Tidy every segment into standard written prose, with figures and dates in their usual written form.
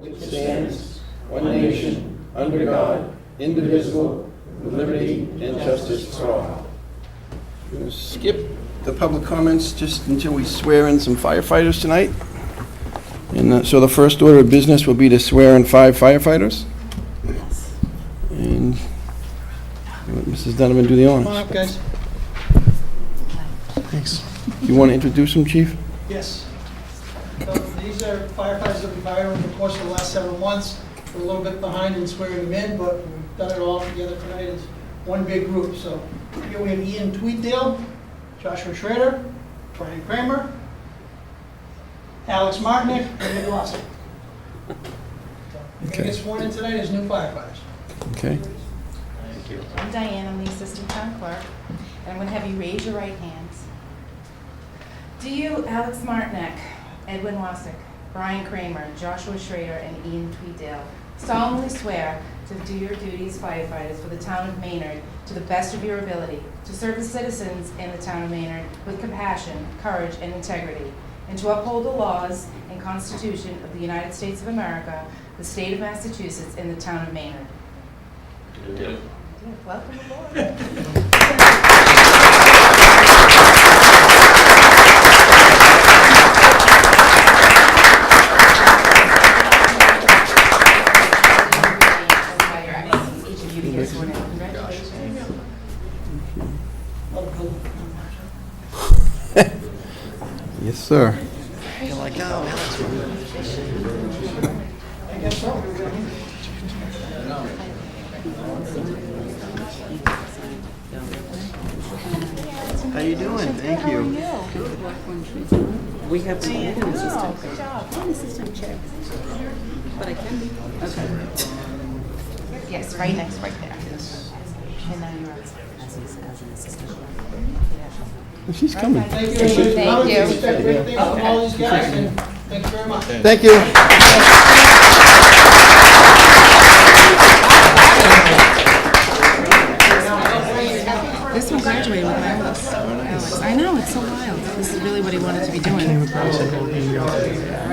which stands, one nation, under God, indivisible, with liberty and justice for all. We're going to skip the public comments just until we swear in some firefighters tonight. And so the first order of business will be to swear in 5 firefighters. And let Mrs. Donovan do the honors. Come on up, guys. Thanks. You want to introduce them, Chief? Yes. So these are firefighters that we've hired over the course of the last several months. We're a little bit behind in swearing them in, but we've done it all together tonight as one big group. So here we have Ian Tweeddale, Joshua Schrader, Brian Kramer, Alex Martinick, and Nick Lawson. They're going to get sworn in tonight as new firefighters. Okay. I'm Diane, I'm the Assistant Town Clerk, and I'm going to have you raise your right hands. Do you, Alex Martinick, Edwin Wasick, Brian Kramer, Joshua Schrader, and Ian Tweeddale, solemnly swear to do your duties as firefighters for the town of Maynard to the best of your ability, to serve the citizens in the town of Maynard with compassion, courage, and integrity, and to uphold the laws and Constitution of the United States of America, the state of Massachusetts, and the town of Maynard? Yeah. Welcome aboard. Each of you to get sworn in. Congratulations. Yes, sir. You're like, oh, Alex. I guess so. How you doing? Thank you. We have some assistant. Good job. I'm assistant chair, but I can be. Okay. Yes, right next, right there. And now you're up. As an assistant. She's coming. Thank you. Thank you. Expect great things from all these guys, and thank you very much. Thank you. This one graduated with my oldest, Alex. I know, it's so wild. This is really what he wanted to be Came doing. across an old email today. I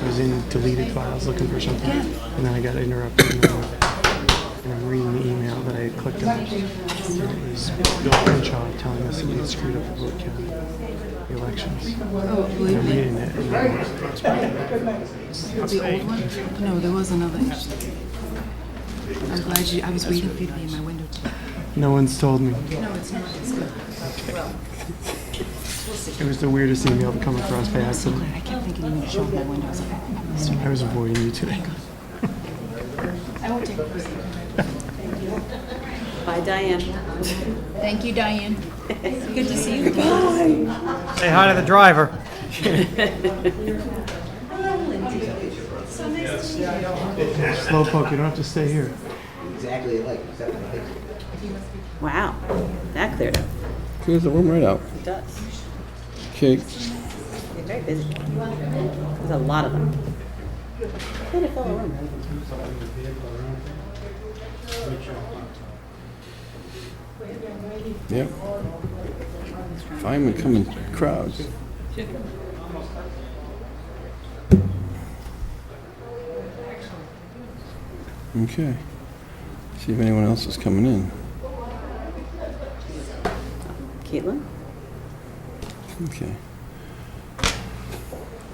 was in deleted files looking for something, and then I got interrupted. And I'm reading the email that I clicked on. And it was Bill Crenshaw telling us that we had screwed up the vote count, the elections. Oh, And believe I'm me. reading it, and The old one? No, there was another. I'm glad I was waiting for you to be in my window. no one's told me. No, it's not. It's good. It was the weirdest email to come across by So accident. glad. I kept thinking you would show up my window. I was like, I was avoiding you today. I won't take it. Bye, Diane. Thank you, Diane. Good to see you. Say hi to the driver. Slowpoke, you don't have to stay here. Wow, that cleared up. Clears the room right out. It does. Okay. You're very busy. There's a lot of them. Way to fill a room. Yep. Firemen come in crowds. Okay. See if anyone else is coming in. Caitlin? Okay.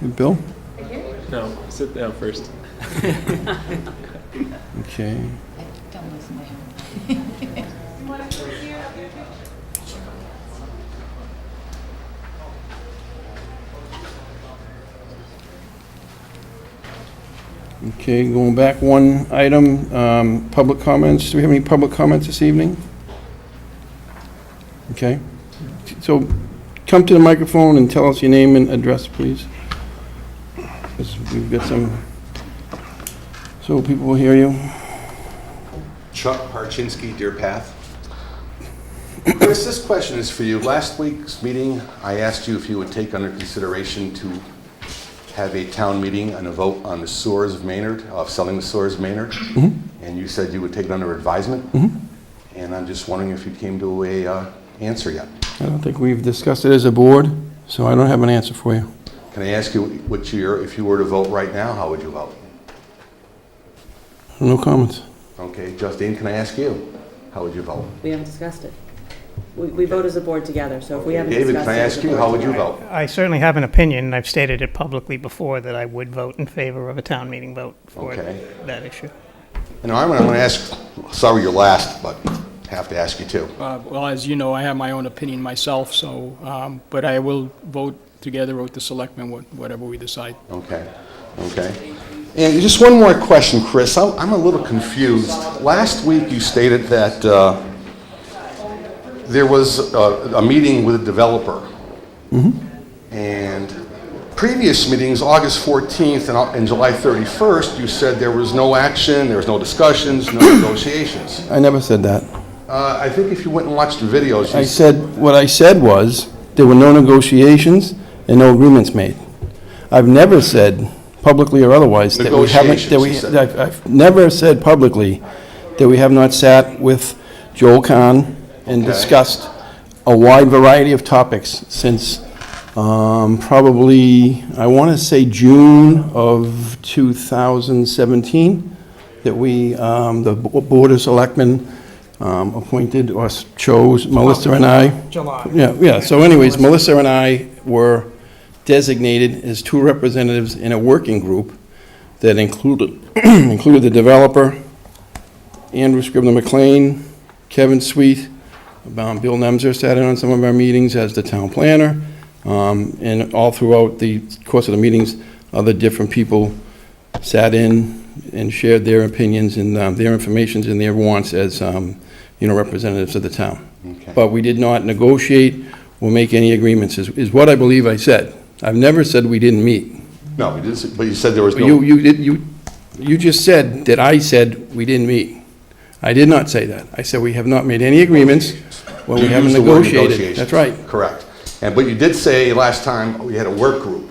Hey, Bill? No, sit down first. Okay. Don't listen to him. Okay, going back one item, public comments. Do we have any public comments this evening? Okay. So come to the microphone and tell us your name and address, please. 'Cause we've got some, so people will hear you. Chuck Parchinsky, Deer Path. Chris, this question is for you. Last week's meeting, I asked you if you would take under consideration to have a town meeting and a vote on the sewers of Maynard, of selling the sewers of Maynard. And you said you would take it under advisement. And I'm just wondering if you came to a answer yet. I don't think we've discussed it as a board, so I don't have an answer for you. Can I ask you what if you were to vote right now, how would you vote? No comments. Okay, Justine, can I ask you? How would you vote? We haven't discussed it. We vote as a board together, so if we haven't David, discussed can I it as ask a you, board how would you together- vote? I certainly have an opinion, and I've stated it publicly before that I would vote in favor of a town meeting vote for Okay. that issue. And I'm going to ask, sorry you're last, but have to ask you too. Well, as you know, I have my own opinion myself, so, but I will vote together with the selectmen, whatever we decide. Okay, okay. And just one more question, Chris. I'm a little confused. Last week you stated that there was a meeting with a developer. And previous meetings, August 14th and July 31st, you said there was no action, there was no discussions, no negotiations. I never said that. I think if you went and watched the videos, I said, what I said was, there were no negotiations and no agreements made. I've never said, publicly or otherwise, that we haven't, that we, Negotiations, you said. I've never said publicly that we have not sat with Joel Kahn and Okay. discussed a wide variety of topics since probably, I want to say June of 2017, that we, the Board of Selectmen appointed or chose Melissa and I. July. Yeah, so anyways, Melissa and I were designated as two representatives in a working group that included, included the developer, Andrew Scribner McLean, Kevin Sweet, Bill Nemser sat in on some of our meetings as the town planner, and all throughout the course of the meetings, other different people sat in and shared their opinions and their informations and their wants as, representatives of the town. Okay. But we did not negotiate or make any agreements, is what I believe I said. I've never said we didn't meet. no, you didn't, but you said there was no. You just said that I said we didn't meet. I did not say that. I said we have not made any agreements when we You haven't used the word negotiated. negotiations. That's right. Correct. But you did say last time we had a work group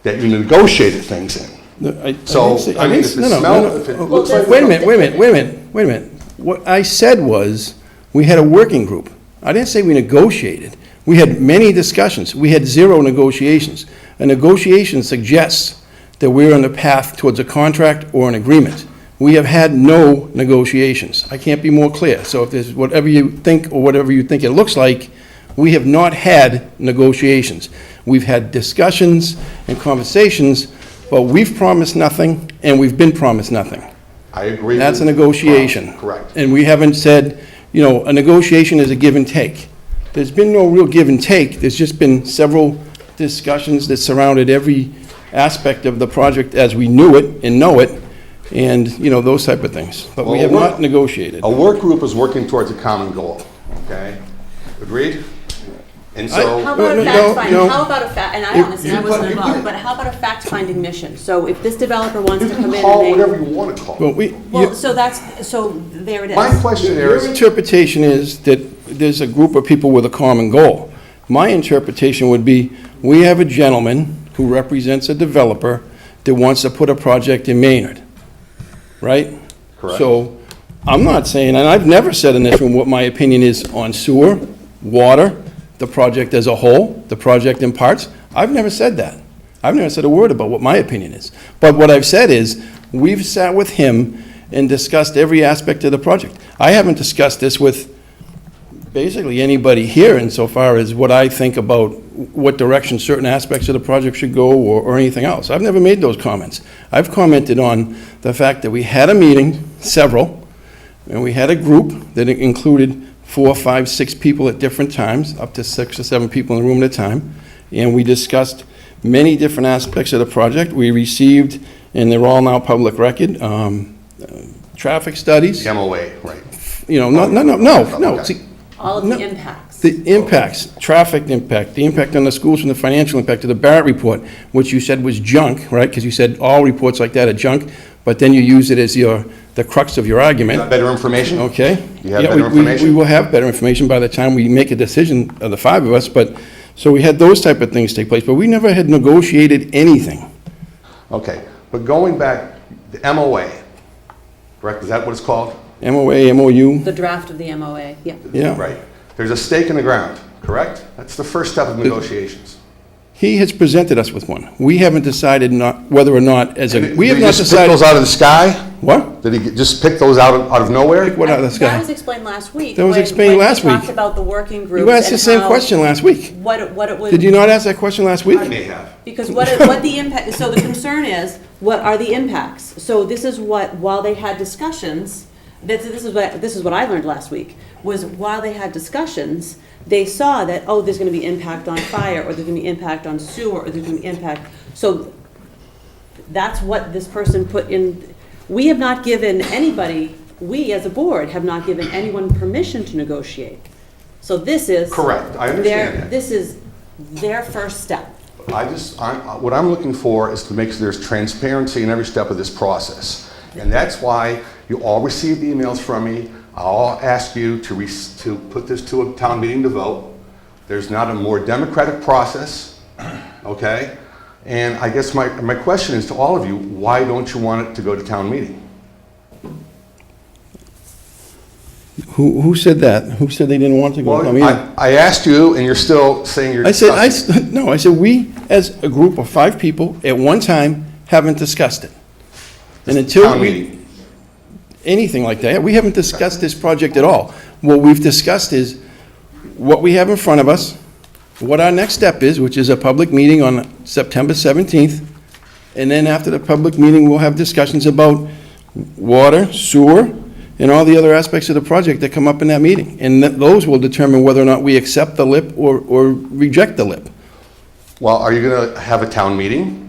that you negotiated things in. So, I mean, if it smelled, if it looks like. Wait a minute. What I said was, we had a working group. I didn't say we negotiated. We had many discussions. We had zero negotiations. A negotiation suggests that we're on the path towards a contract or an agreement. We have had no negotiations. I can't be more clear. So if there's whatever you think or whatever you think it looks like, we have not had negotiations. We've had discussions and conversations, but we've promised nothing and we've been promised nothing. I agree. That's a with- negotiation. Correct. And we haven't said, a negotiation is a give and take. There's been no real give and take. There's just been several discussions that surrounded every aspect of the project as we knew it and know it, and, those type of things. But we Well, have we're- not negotiated. A work group is working towards a common goal, okay? Agreed? And so. How about No, a fact finding, no. how about a fact, and I honestly, I wasn't involved, but how about a fact finding mission? So if this developer wants You to come can in call it and they. whatever you want to call Well, it. Well, so there it is. My question there Your is, interpretation is that there's a group of people with a common goal. My interpretation would be, we have a gentleman who represents a developer that wants to put a project in Maynard, right? Correct. So, I'm not saying, and I've never said in this room what my opinion is on sewer, water, the project as a whole, the project in parts. I've never said that. I've never said a word about what my opinion is. But what I've said is, we've sat with him and discussed every aspect of the project. I haven't discussed this with basically anybody here insofar as what I think about what direction certain aspects of the project should go or anything else. I've never made those comments. I've commented on the fact that we had a meeting, several, and we had a group that included 4, 5, 6 people at different times, up to 6 or 7 people in the room at a time, and we discussed many different aspects of the project. We received, and they're all now public record, traffic studies. MOA, right? No. Okay. See, All of No. the impacts. the impacts, traffic impact, the impact on the schools from the financial impact of the Barrett report, which you said was junk, right? Because you said all reports like that are junk, but then you use it as the crux of your argument. Better information? Okay? You have Yeah, better information? We will have better information by the time we make a decision, of the 5 of us, but, so we had those type of things take place, but we never had negotiated anything. Okay, but going back, the MOA, correct? Is that what it's called? MOA, MOU, The draft of the MOA, yeah. yeah. Right. There's a stake in the ground, correct? That's the first step of negotiations. He has presented us with one. We haven't decided whether or not, we have Did he not just pick decided. those out of the sky? What? Did he just pick those out of nowhere? What out of the That sky? was explained last week. That was when- explained when last we week. talked about the working groups. You asked the and same how- question last week. What it would. Did you not ask that question last week? I may have. Because what the impact, so the concern is, what are the impacts? So this is what, while they had discussions, this is what I learned last week, was while they had discussions, they saw that, oh, there's gonna be impact on fire, or there's gonna be impact on sewer, or there's gonna be impact. So that's what this person put in. We have not given anybody, we as a board have not given anyone permission to negotiate. So this is. Correct, I understand that. This is their first step. What I'm looking for is to make sure there's transparency in every step of this process. And that's why you all received emails from me. I'll ask you to put this to a town meeting to vote. There's not a more democratic process, okay? And I guess my question is to all of you, why don't you want it to go to town meeting? Who said that? Who said they didn't want to go to town meeting? I asked you, and you're still saying you're I discussing. said, we, as a group of 5 people, at one time, haven't discussed it. And until Town meeting. anything like that, we haven't discussed this project at all. What we've discussed is what we have in front of us, what our next step is, which is a public meeting on September 17th, and then after the public meeting, we'll have discussions about water, sewer, and all the other aspects of the project that come up in that meeting. And those will determine whether or not we accept the LIP or reject the LIP. Well, are you going to have a town meeting?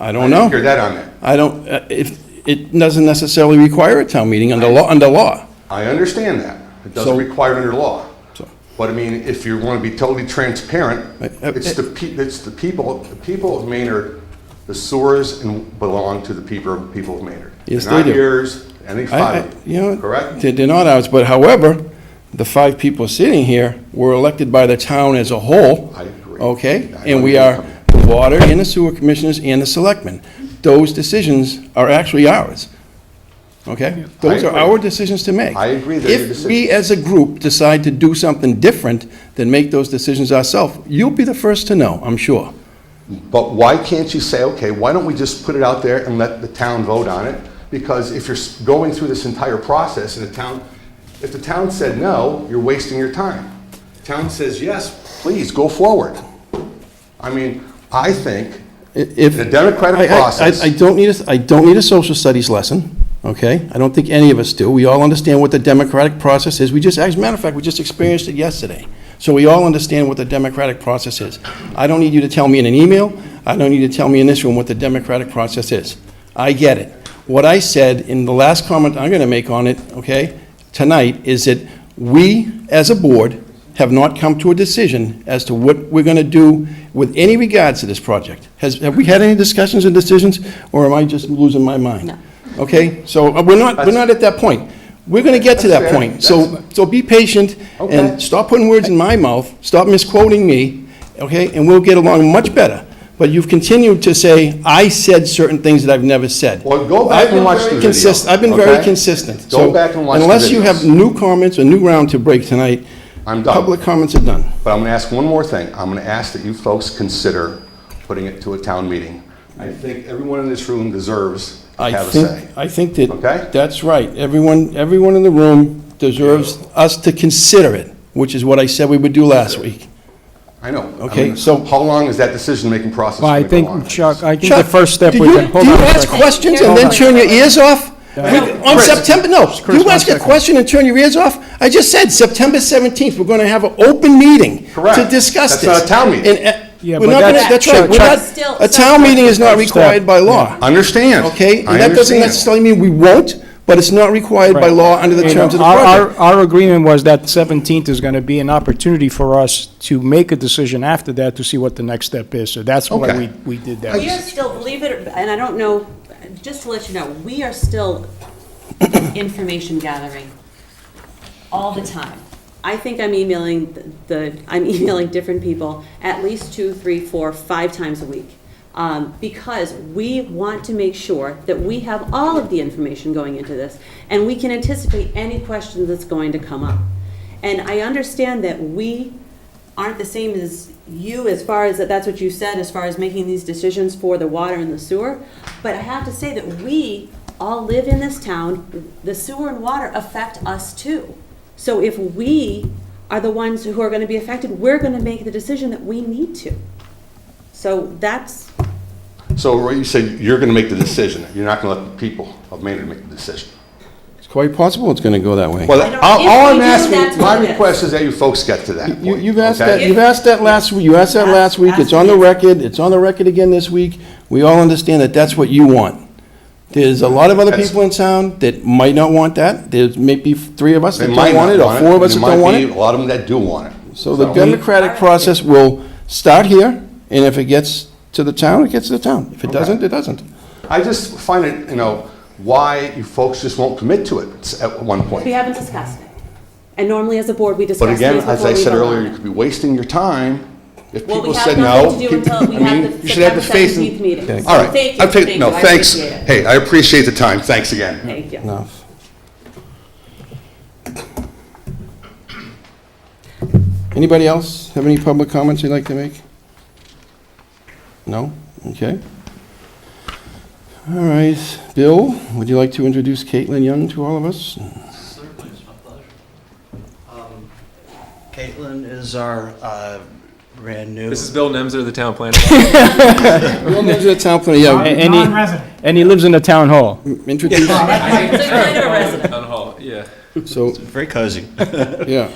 I don't know. I didn't hear that on there. I don't, if, it doesn't necessarily require a town meeting under law. I understand that. It doesn't So- require it under law. So- But I mean, if you want to be totally transparent, I- it's the people of Maynard, the sewers belong to the people of Maynard. Yes, They're not they do. yours, any five of You know, you, correct? they're not ours, but however, the 5 people sitting here were elected by the town as a whole. I agree. Okay? I know And we you're are coming. the water and the sewer commissioners and the selectmen. Those decisions are actually ours. Okay? Those are agree. our decisions to make. I agree they're your If decisions. we as a group decide to do something different than make those decisions ourselves, you'll be the first to know, I'm sure. But why can't you say, okay, why don't we just put it out there and let the town vote on it? Because if you're going through this entire process and if the town said no, you're wasting your time. The town says yes, please, go forward. I mean, I think If the democratic process. I don't need a social studies lesson, okay? I don't think any of us do. We all understand what the democratic process is. As a matter of fact, we just experienced it yesterday. So we all understand what the democratic process is. I don't need you to tell me in an email. I don't need you to tell me in this room what the democratic process is. I get it. What I said in the last comment I'm going to make on it, okay, tonight, is that we, as a board, have not come to a decision as to what we're going to do with any regards to this project. Have we had any discussions and decisions, or am I just losing my mind? No. Okay, so we're not at that point. We're going to get to That's that fair. point. So be patient Okay. and stop putting words in my mouth, stop misquoting me, okay, and we'll get along much better. But you've continued to say, I said certain things that I've never said. Well, go back and watch the video. I've been very okay? consistent. Go So back and watch the unless you have videos. new comments, a new round to break tonight, I'm done. public comments are done. But I'm going to ask one more thing. I'm going to ask that you folks consider putting it to a town meeting. I think everyone in this room deserves to have a say. I think that, Okay? that's right. Everyone in the room deserves us to consider it, which is what I said we would do last week. I know. Okay, I mean, so- how long is that decision-making process Well, I going to go on? think, Chuck, I think Chuck, the first step do we you- can, hold do you on a ask second. questions and then turn your ears off? On Chris. September, no, Chris, you one ask a second. question and turn your ears off? I just said, September 17th, we're going to have an open meeting Correct. to discuss That's this. not a town meeting. And, Yeah, we're but not gonna- that's- that's right, Chuck- we're not, Still- a town meeting is not Step. required by law. Understand. Okay, I and that doesn't understand. necessarily mean we won't, but it's not required by Right. law under the You terms of know, the our project. Our agreement was that 17th is going to be an opportunity for us to make a decision after that to see what the next step is. So that's why Okay. we did that. We are still, believe it, and I don't know, just to let you know, we are still information gathering all the time. I think I'm emailing I'm emailing different people at least 2, 3, 4, 5 times a week. Because we want to make sure that we have all of the information going into this, and we can anticipate any question that's going to come up. And I understand that we aren't the same as you as far as that's what you said, as far as making these decisions for the water and the sewer. But I have to say that we all live in this town. The sewer and water affect us too. So if we are the ones who are going to be affected, we're going to make the decision that we need to. So that's... So you say you're going to make the decision. You're not going to let the people of Maynard make the decision. It's quite possible it's going to go that way. Well, I don't- all if I'm we do, asking, that's my what it is. request is that you folks get to that point. You've asked okay? that, you've asked that last week, you asked that last week, it's on the record, it's on the record again this week. We all understand that that's what you want. There's a lot of other That's- people in town that might not want that. There's maybe 3 of us They that might don't want not it, or want 4 of us There that don't might want be it. a lot of them that do want it. So the democratic process will start here, and if it gets to the town, it gets to the town. If it doesn't, it doesn't. I just find it, why you folks just won't commit to it at one point. We haven't discussed it. And normally as a board, we discuss But things again, before as I we said vote on earlier, it. you could be wasting your time if Well, we people have said no. nothing to do until we have the You should have the September faith 17th in... meeting. Okay. So All right. thank you, I'll take- thank you, no, I thanks. appreciate it. Hey, I appreciate the time. Thanks again. Thank you. Enough. Anybody else have any public comments you'd like to make? No? Okay. All right. Bill, would you like to introduce Caitlin Young to all of us? Certainly, it's my pleasure. Caitlin is our brand new. This is Bill Nemser, the town planner. Bill lives in the town planner, yeah. And he lives in the town hall. Introduce, Town hall, yeah. so, Very cozy. yeah.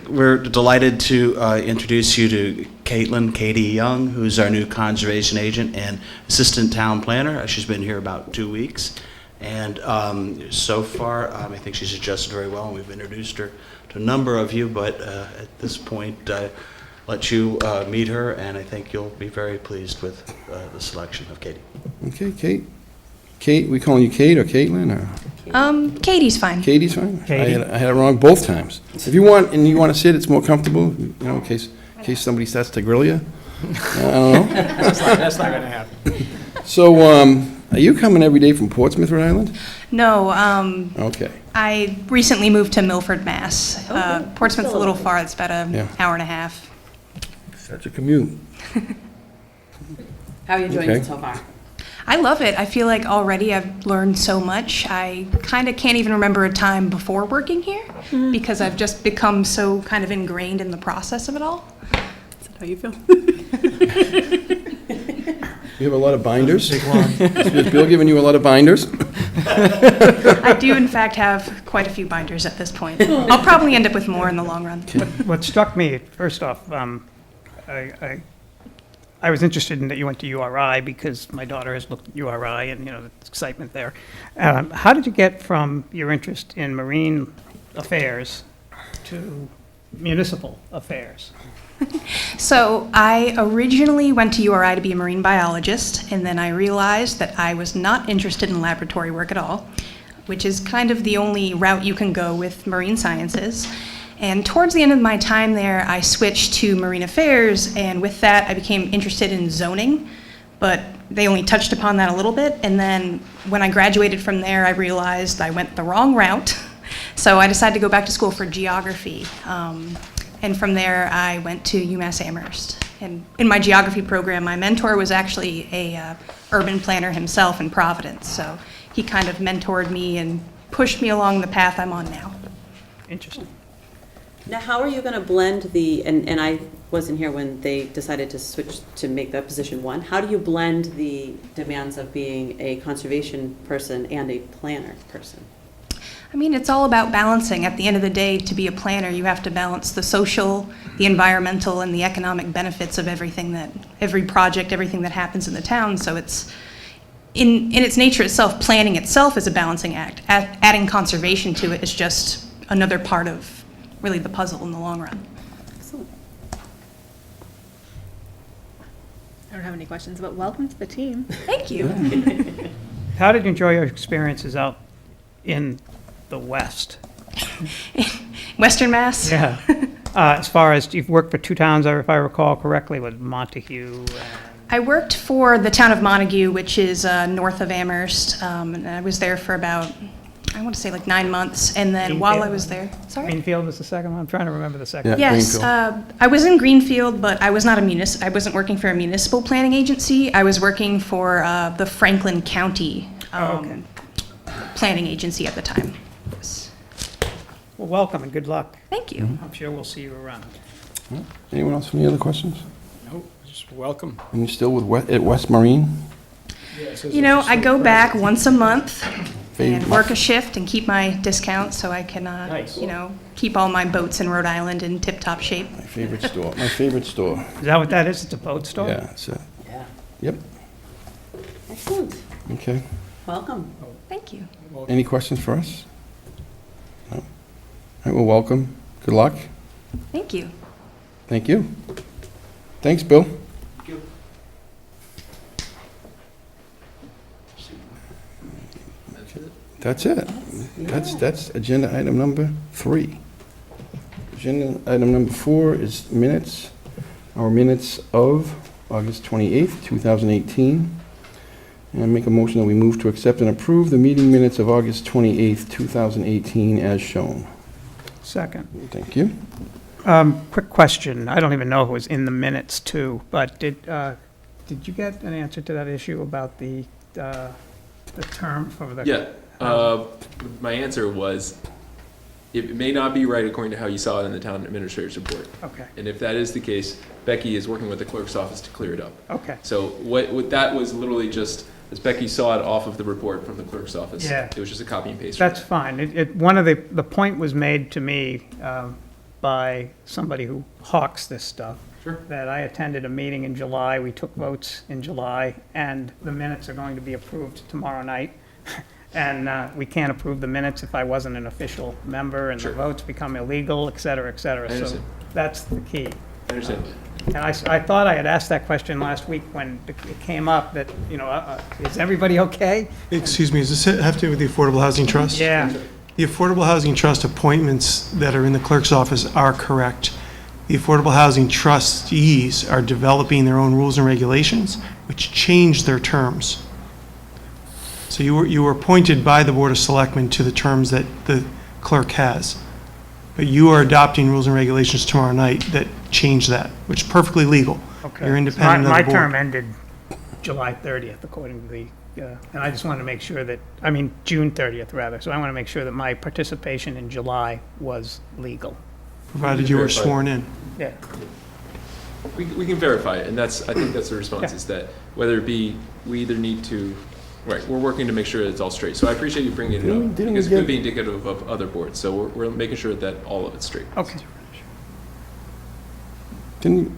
We're delighted to introduce you to Katie Young, who's our new conservation agent and assistant town planner. She's been here about 2 weeks, and so far, I think she's adjusted very well, and we've introduced her to a number of you, but at this point, let you meet her, and I think you'll be very pleased with the selection of Katie. Okay, Kate. Kate, we calling you Kate or Caitlin, or? Katie's fine. Katie's fine? Katie. I had it wrong both times. If you want, and you want to sit, it's more comfortable, in case somebody starts to grill you. I don't know. That's not gonna happen. So, are you coming every day from Portsmouth, Rhode Island? No, Okay. I recently moved to Milford, Mass. Okay. Portsmouth's a Still little okay. far, it's about an Yeah. hour and a half. Such a commute. How are you enjoying Okay. it so far? I love it. I feel like already I've learned so much. I kind of can't even remember a time before working here because I've just become so kind of ingrained in the process of it all. Is that how you feel? You have a lot of binders? Is Bill giving you a lot of binders? I do, in fact, have quite a few binders at this point. I'll probably end up with more in the long run. What struck me, first off, I was interested in that you went to URI because my daughter has looked at URI and, the excitement there. How did you get from your interest in marine affairs to municipal affairs? So I originally went to URI to be a marine biologist, and then I realized that I was not interested in laboratory work at all, which is kind of the only route you can go with marine sciences. And towards the end of my time there, I switched to marine affairs, and with that, I became interested in zoning, but they only touched upon that a little bit. And then when I graduated from there, I realized I went the wrong route. So I decided to go back to school for geography. And from there, I went to UMass Amherst. And in my geography program, my mentor was actually a urban planner himself in Providence. So he kind of mentored me and pushed me along the path I'm on now. Interesting. Now, how are you going to blend and I wasn't here when they decided to switch to make that position 1. How do you blend the demands of being a conservation person and a planner person? I mean, it's all about balancing. At the end of the day, to be a planner, you have to balance the social, the environmental, and the economic benefits of every project, everything that happens in the town. So it's, in its nature itself, planning itself is a balancing act. Adding conservation to it is just another part of really the puzzle in the long run. Excellent. I don't have any questions, but welcome to the team. Thank you. How did you enjoy your experiences out in the West? Western Mass? Yeah. As far as, you've worked for 2 towns, if I recall correctly, with Montague and... I worked for the town of Montague, which is north of Amherst, and I was there for about, I want to say like 9 months, and then while I Greenfield? was there, sorry? Greenfield was the second one? I'm trying to remember the second. Yeah. Yes, Greenfield. I was in Greenfield, but I was not I wasn't working for a municipal planning agency. I was working for the Franklin County Okay. planning agency at the time. Yes. Well, welcome and good luck. Thank you. I'm sure we'll see you around. Anyone else, any other questions? No, just welcome. And you still at West Marine? You know, I go back once a month Favorite- and work a shift and keep my discount so I can, Nice. you know, keep all my boats in Rhode Island in tip-top shape. My favorite store, my favorite store. Is that what that is? It's a boat store? Yeah, so, Yeah. yep, Excellent. okay. Welcome. Thank you. Any questions for us? No? All right, well, welcome. Good luck. Thank you. Thank you. Thanks, Bill. That's it. That's agenda item number 3. Agenda item number 4 is minutes, our minutes of August 28th, 2018. And I make a motion that we move to accept and approve the meeting minutes of August 28th, 2018 as shown. Second. Thank you. Quick question. I don't even know if it was in the minutes too, but did you get an answer to that issue about the term for the? Yeah, my answer was, it may not be right according to how you saw it in the town administrator's report. Okay, And if that is the case, Becky is working with the clerk's office to clear it up. okay. So what that was literally just, as Becky saw it off of the report from the clerk's office. Yeah. It was just a copy and paste. That's fine. One of the point was made to me by somebody who hawks this stuff. Sure. That I attended a meeting in July, we took votes in July, and the minutes are going to be approved tomorrow night. And we can't approve the minutes if I wasn't an official member, and the Sure. votes become illegal, et cetera, et cetera. I understand. So that's the key. I understand. And I thought I had asked that question last week when it came up, that, you know, is everybody okay? Excuse me, does this have to do with the Affordable Housing Trust? Yeah, The Affordable Housing Trust appointments that are in the clerk's office are correct. The Affordable Housing Trustees are developing their own rules and regulations, which change their terms. So you were appointed by the Board of Selectmen to the terms that the clerk has. But you are adopting rules and regulations tomorrow night that change that, which is perfectly legal. okay. You're independent of the My board. term ended July 30th, according to the, and I just wanted to make sure that, I mean, June 30th, rather. So I want to make sure that my participation in July was legal. Provided you were Verified. sworn in. Yeah, We can verify it, and I think that's the response, Yeah. is that whether it be, we either need to, right, we're working to make sure it's all straight. So I appreciate you bringing it Didn't up, we because it get- could be indicative of other boards. So we're making sure that all of it's straight. okay.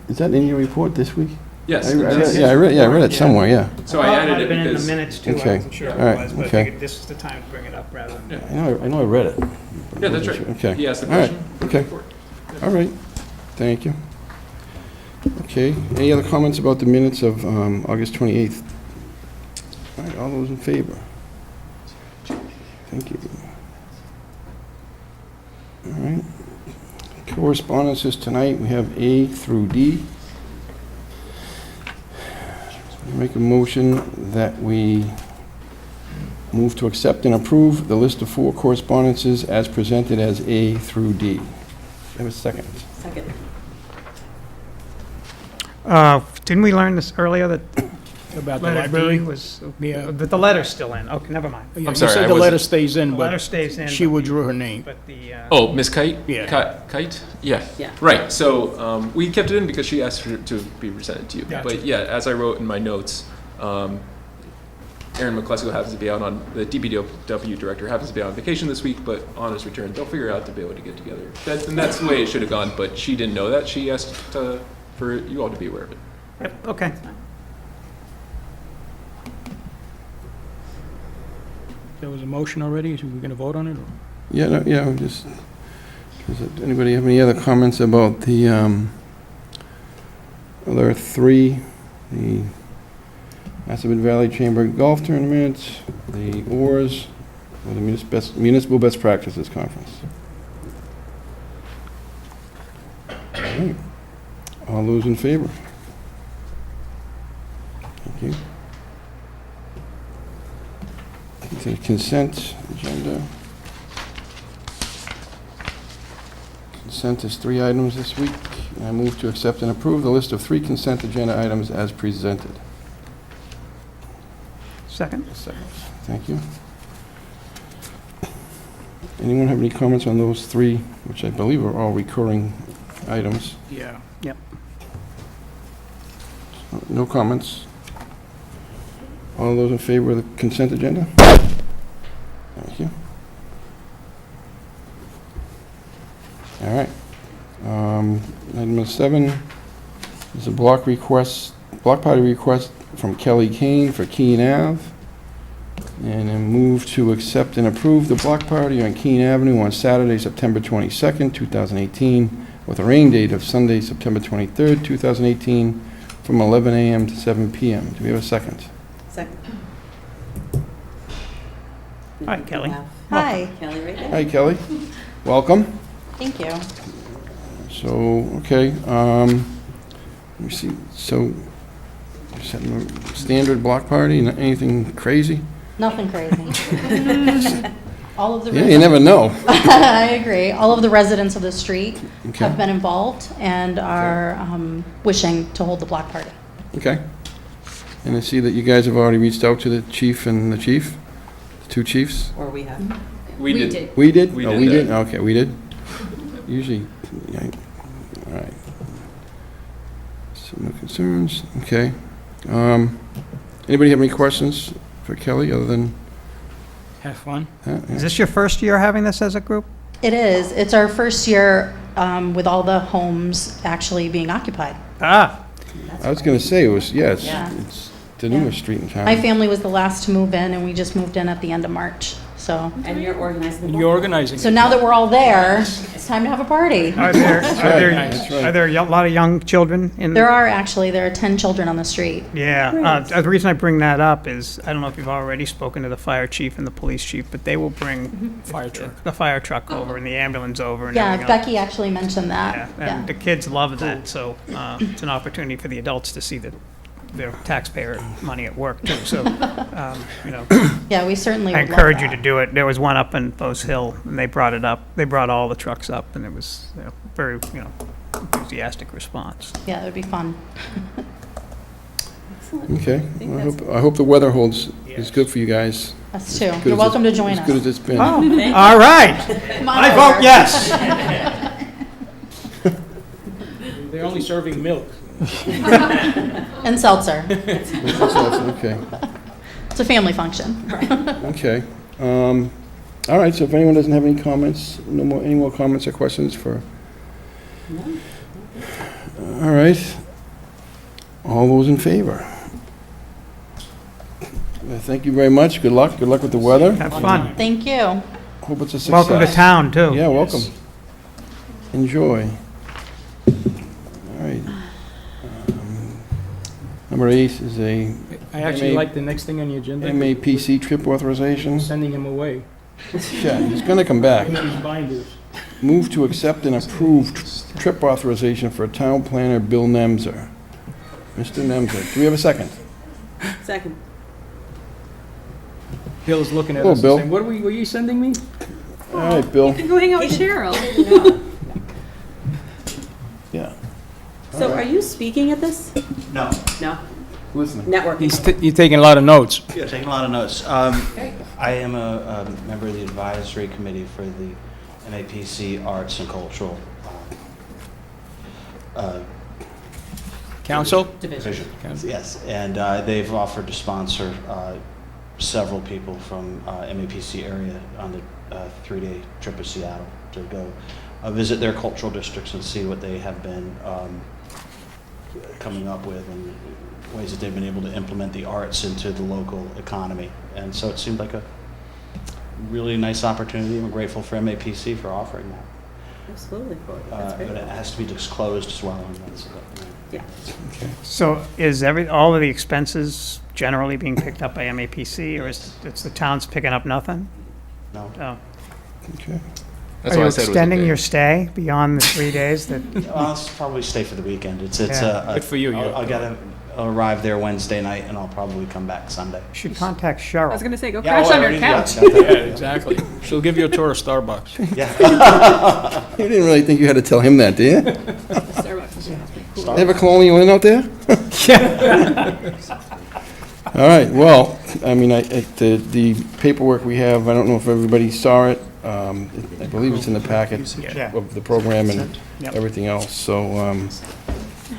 Is that in your report this week? Yes. I read that's- it somewhere, yeah. So I added Might it have been in the because, minutes too, I Okay. wasn't sure All what right, it was, but I okay. figured this is the time to bring it up rather than. Yeah. I know I read it. yeah, that's right. Okay. He asked the All right, question. okay. All right, thank you. Okay, any other comments about the minutes of August 28th? All right, all those in favor? Thank you. All right. Correspondences tonight, we have A through D. Make a motion that we move to accept and approve the list of 4 correspondences as presented as A through D. Have a second. Second. Didn't we learn this earlier, that About the letter D library? was, Yeah. that the letter's still in? Okay, never mind. Yeah, you sorry, I said the wasn't- letter stays in, The letter but stays in. she but- withdrew her name. But the, Oh, Miss Kite? Yeah. Kite? Yeah. Yeah. Right, so we kept it in because she asked for it to be presented to you. Gotcha. But yeah, as I wrote in my notes, Aaron McCleskey happens to be out on, the DPW director happens to be on vacation this week, but on his return, they'll figure out to be able to get together. And that's the way it should have gone, but she didn't know that. She asked for you all to be aware of it. yep, okay. There was a motion already, so we're going to vote on it? Or? Yeah, no, yeah, just, does anybody have any other comments about the other 3? The Massabit Valley Chamber Golf Tournament, the ORS, or the Municipal Best Practices Conference. All right. All those in favor? Thank you. To the consent agenda. Consent is 3 items this week. I move to accept and approve the list of 3 consent agenda items as presented. Second? Thank you. Anyone have any comments on those 3, which I believe are all recurring items? Yeah. Yep. No comments? All those in favor of the consent agenda? Thank you. All right. Item number 7 is a block party request from Kelly Kane for Keene Ave. And then move to accept and approve the block party on Keene Avenue on Saturday, September 22nd, 2018, with a rain date of Sunday, September 23rd, 2018, from 11 a.m. to 7 p.m. Do we have a second? Second. Hi, Kelly. Hi, Kelly right there. Hi, Kelly. Welcome. thank you. So, okay, let me see. So, just having a standard block party, anything crazy? Nothing crazy. All of the Yeah, you never know. I agree. All of the residents of the street Okay. have been involved and are wishing to hold the block party. Okay. And I see that you guys have already reached out to the chief and the chief, the 2 chiefs? Or we have. We did. We did? We Oh, did we that. did? Okay, we did. Usually, yeah, all right. So no concerns, okay. Anybody have any questions for Kelly other than Have fun. that? Yeah. Is this your first year having this as a group? It is. It's our first year with all the homes actually being occupied. Ah, I was gonna say, it was, yeah, Yeah. it's the newest street in town. My family was the last to move in, and we just moved in at the end of March. So, And you're organizing the And block. you're organizing. so now that we're all there, it's time to have a party. are there, That's right. are there a lot of young children in? There are 10 children on the street. Yeah, the reason I bring that up is, I don't know if you've already spoken to the fire chief and the police chief, but they will bring Fire truck. the fire truck over and the ambulance over and Yeah, everything else. Becky actually mentioned that. Yeah, and the kids love that, so it's an opportunity for the adults to see their taxpayer money at work too, so, you know. Yeah, we certainly I would love encourage you to that. do it. There was one up in Bose Hill, and they brought it up. They brought all the trucks up, and it was, you know, very, enthusiastic response. Yeah, it would be fun. Okay, well, I hope the weather holds, is good for you guys. Us too. Good You're as welcome to it's- join As good us. as it's been. All right, Come on I over. vote yes. They're only serving milk. And seltzer. Okay, It's a family function. okay. All right, so if anyone doesn't have any comments, any more comments or questions for? All right. All those in favor? Thank you very much. Good luck. Good luck with the weather. Have fun. Thank you. Hope it's a success. Welcome to town, too. Yeah, welcome. Enjoy. All right. Number 8 is a I actually MA like the next thing on the agenda. MAPC trip authorization. Sending him away. Yeah, he's going to come back. Give me these binders. Move to accept and approve trip authorization for town planner Bill Nemser. Mr. Nemser, do we have a second? Second. Bill's looking at Hello, us and Bill. saying, what were you sending me? All right, Bill. Go hang out with Cheryl. Yeah, So are you speaking at this? No. No. listening. Networking. You're taking a lot of notes. Yeah, taking a lot of notes. I am a member of the advisory committee for the MAPC Arts and Cultural Council? Division. Yes, and they've offered to sponsor several people from MAPC area on the 3-day trip to Seattle to go visit their cultural districts and see what they have been coming up with and ways that they've been able to implement the arts into the local economy. And so it seemed like a really nice opportunity. I'm grateful for MAPC for offering that. Absolutely. That's But it great. has to be disclosed as well. And that's, Yeah. So is all of the expenses generally being picked up by MAPC, or is it's the town's picking up nothing? no. Oh, Okay. That's Are why you I said it was extending okay. your stay beyond the 3 days that, I'll probably stay for the weekend. It's Yeah. Good for you, I'll you're- get arrive there Wednesday night, and I'll probably come back Sunday. you should contact I Cheryl. was gonna say, go Yeah, crash well, I on your already couch. got that. Yeah, exactly. She'll give you a tour of Starbucks. Yeah. You didn't really think you had to tell him that, did you? Starbucks is pretty cool. They have a colonial inn out there? All right, well, I mean, the paperwork we have, I don't know if everybody saw it. I believe it's in the packet Yeah. of the program and Yep. everything else, so,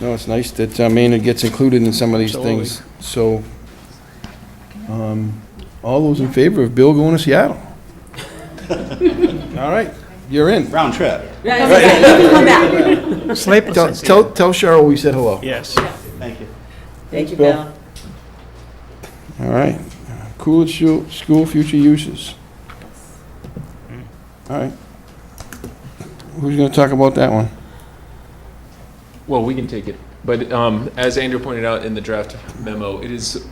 no, it's nice that Maynard gets included in some of these things. So, all those in favor of Bill going to Seattle? All right, you're in. Round trip. Yeah, you can come back. Sleepless. Tell Cheryl we said hello. Yes. Thank you. Thank you, Bill. Bill. All right, Coolidge School future uses. All right. Who's going to talk about that one? Well, we can take it, but as Andrew pointed out in the draft memo, it is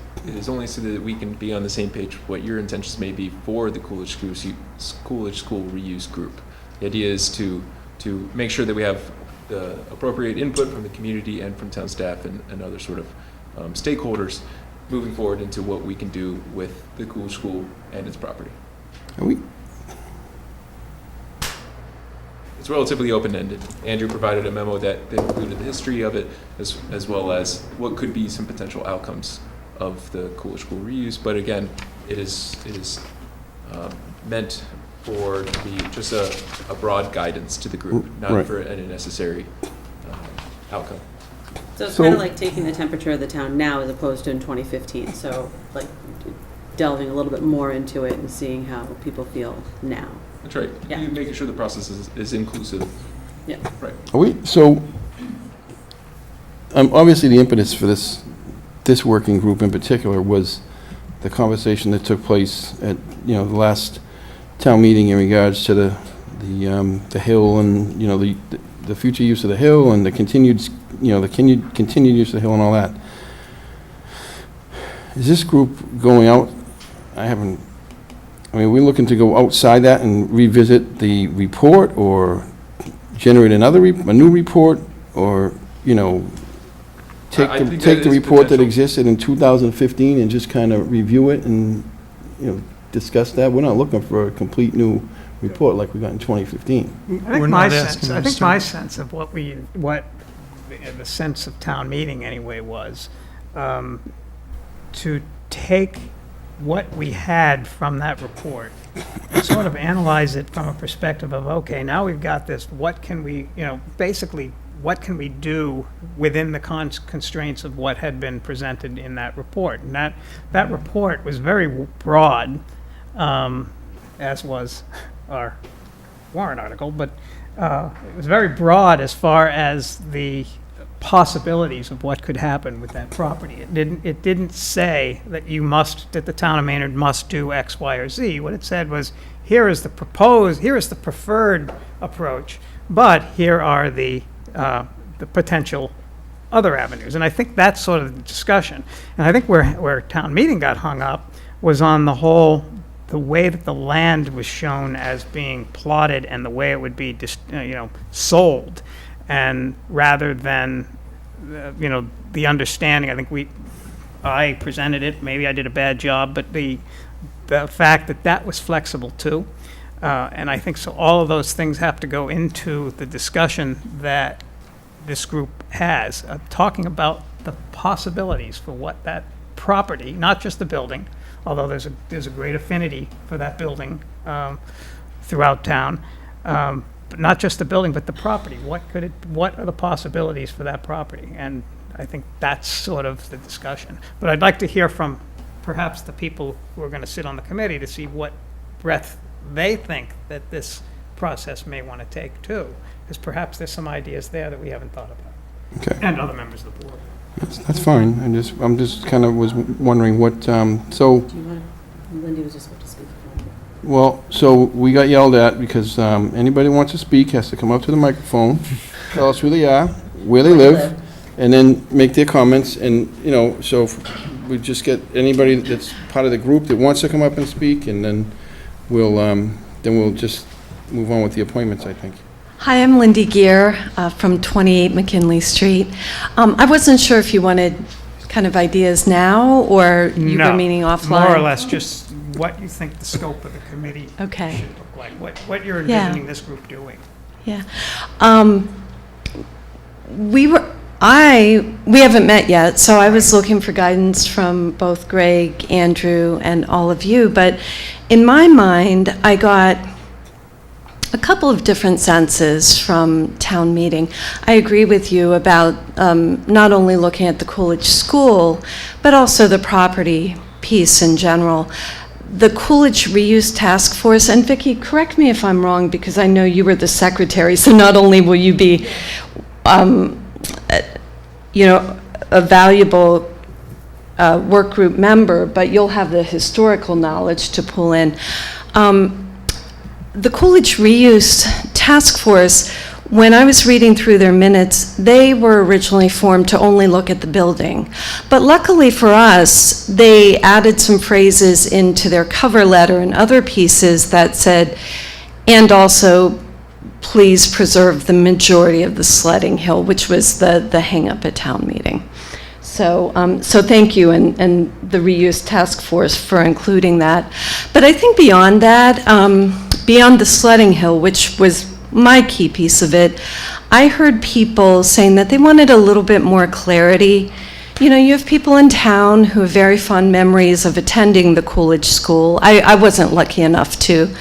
only so that we can be on the same page with what your intentions may be for the Coolidge School reuse group. The idea is to make sure that we have the appropriate input from the community and from town staff and other sort of stakeholders moving forward into what we can do with the Coolidge School and its property. Are we? It's relatively open-ended. Andrew provided a memo that included the history of it, as well as what could be some potential outcomes of the Coolidge School reuse. But again, it is meant to be just a broad guidance to the group, not Right. for any necessary outcome. So it's So- kind of like taking the temperature of the town now as opposed to in 2015. So like delving a little bit more into it and seeing how people feel now. That's right. Yeah. Making sure the process is inclusive. Yeah. Right. Are we, so, obviously the impetus for this working group in particular was the conversation that took place at, the last town meeting in regards to the hill and, the future use of the hill and the continued use of the hill and all that. Is this group going out? We're looking to go outside that and revisit the report, or generate a new report, or, take I the think take that the is report that potential. existed in 2015 and just kind of review it and, discuss that. We're not looking for a complete new report like we got in 2015. I We're think not my asking sense, I them think to- my sense of what the sense of town meeting anyway was, to take what we had from that report and sort of analyze it from a perspective of, okay, now we've got this, what can we, basically, what can we do within the constraints of what had been presented in that report? And that report was very broad, as was our warrant article, but it was very broad as far as the possibilities of what could happen with that property. It didn't say that that the town of Maynard must do X, Y, or Z. What it said was, here is the preferred approach, but here are the potential other avenues. And I think that's sort of the discussion. And I think where town meeting got hung up was on the way that the land was shown as being plotted and the way it would be, sold. And rather than, the understanding, I think I presented it, maybe I did a bad job, but the fact that was flexible too. And I think so all of those things have to go into the discussion that this group has, talking about the possibilities for what that property, not just the building, although there's a great affinity for that building throughout town, but not just the building, but the property. What are the possibilities for that property? And I think that's sort of the discussion. But I'd like to hear from perhaps the people who are going to sit on the committee to see what breadth they think that this process may want to take too, because perhaps there's some ideas there that we haven't thought about, Okay. and other members of the board. That's fine. I'm just kind of was wondering what, so, Do you want, Lindy was just about to speak. well, so we got yelled at because anybody who wants to speak has to come up to the microphone, tell us who they are, where they live, and then make their comments. And, so if we just get anybody that's part of the group that wants to come up and speak, and then we'll just move on with the appointments, I think. Hi, I'm Lindy Gear from 28 McKinley Street. I wasn't sure if you wanted kind of ideas now, or you were meening offline? More or less just what you think the scope of the committee Okay. should look like, what you're envisioning this group doing. Yeah. We haven't met yet, so I was looking for guidance from both Greg, Andrew, and all of you. But in my mind, I got a couple of different senses from town meeting. I agree with you about not only looking at the Coolidge School, but also the property piece in general. The Coolidge Reuse Task Force, and Vicki, correct me if I'm wrong, because I know you were the secretary, so not only will you be, a valuable work group member, but you'll have the historical knowledge to pull in. The Coolidge Reuse Task Force, when I was reading through their minutes, they were originally formed to only look at the building. But luckily for us, they added some phrases into their cover letter and other pieces that said, and also, please preserve the majority of the sledding hill, which was the hang-up at town meeting. So thank you, and the Reuse Task Force for including that. But I think beyond that, beyond the sledding hill, which was my key piece of it, I heard people saying that they wanted a little bit more clarity. You know, you have people in town who have very fond memories of attending the Coolidge School. I wasn't lucky enough to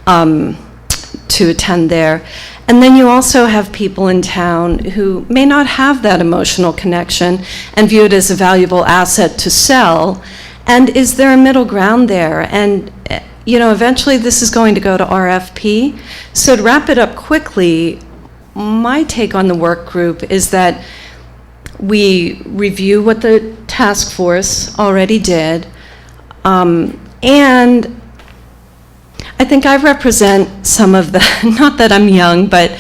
attend there. And then you also have people in town who may not have that emotional connection and view it as a valuable asset to sell. And is there a middle ground there? And eventually this is going to go to RFP. So to wrap it up quickly, my take on the work group is that we review what the task force already did, and I think I represent some of the, not that I'm young, but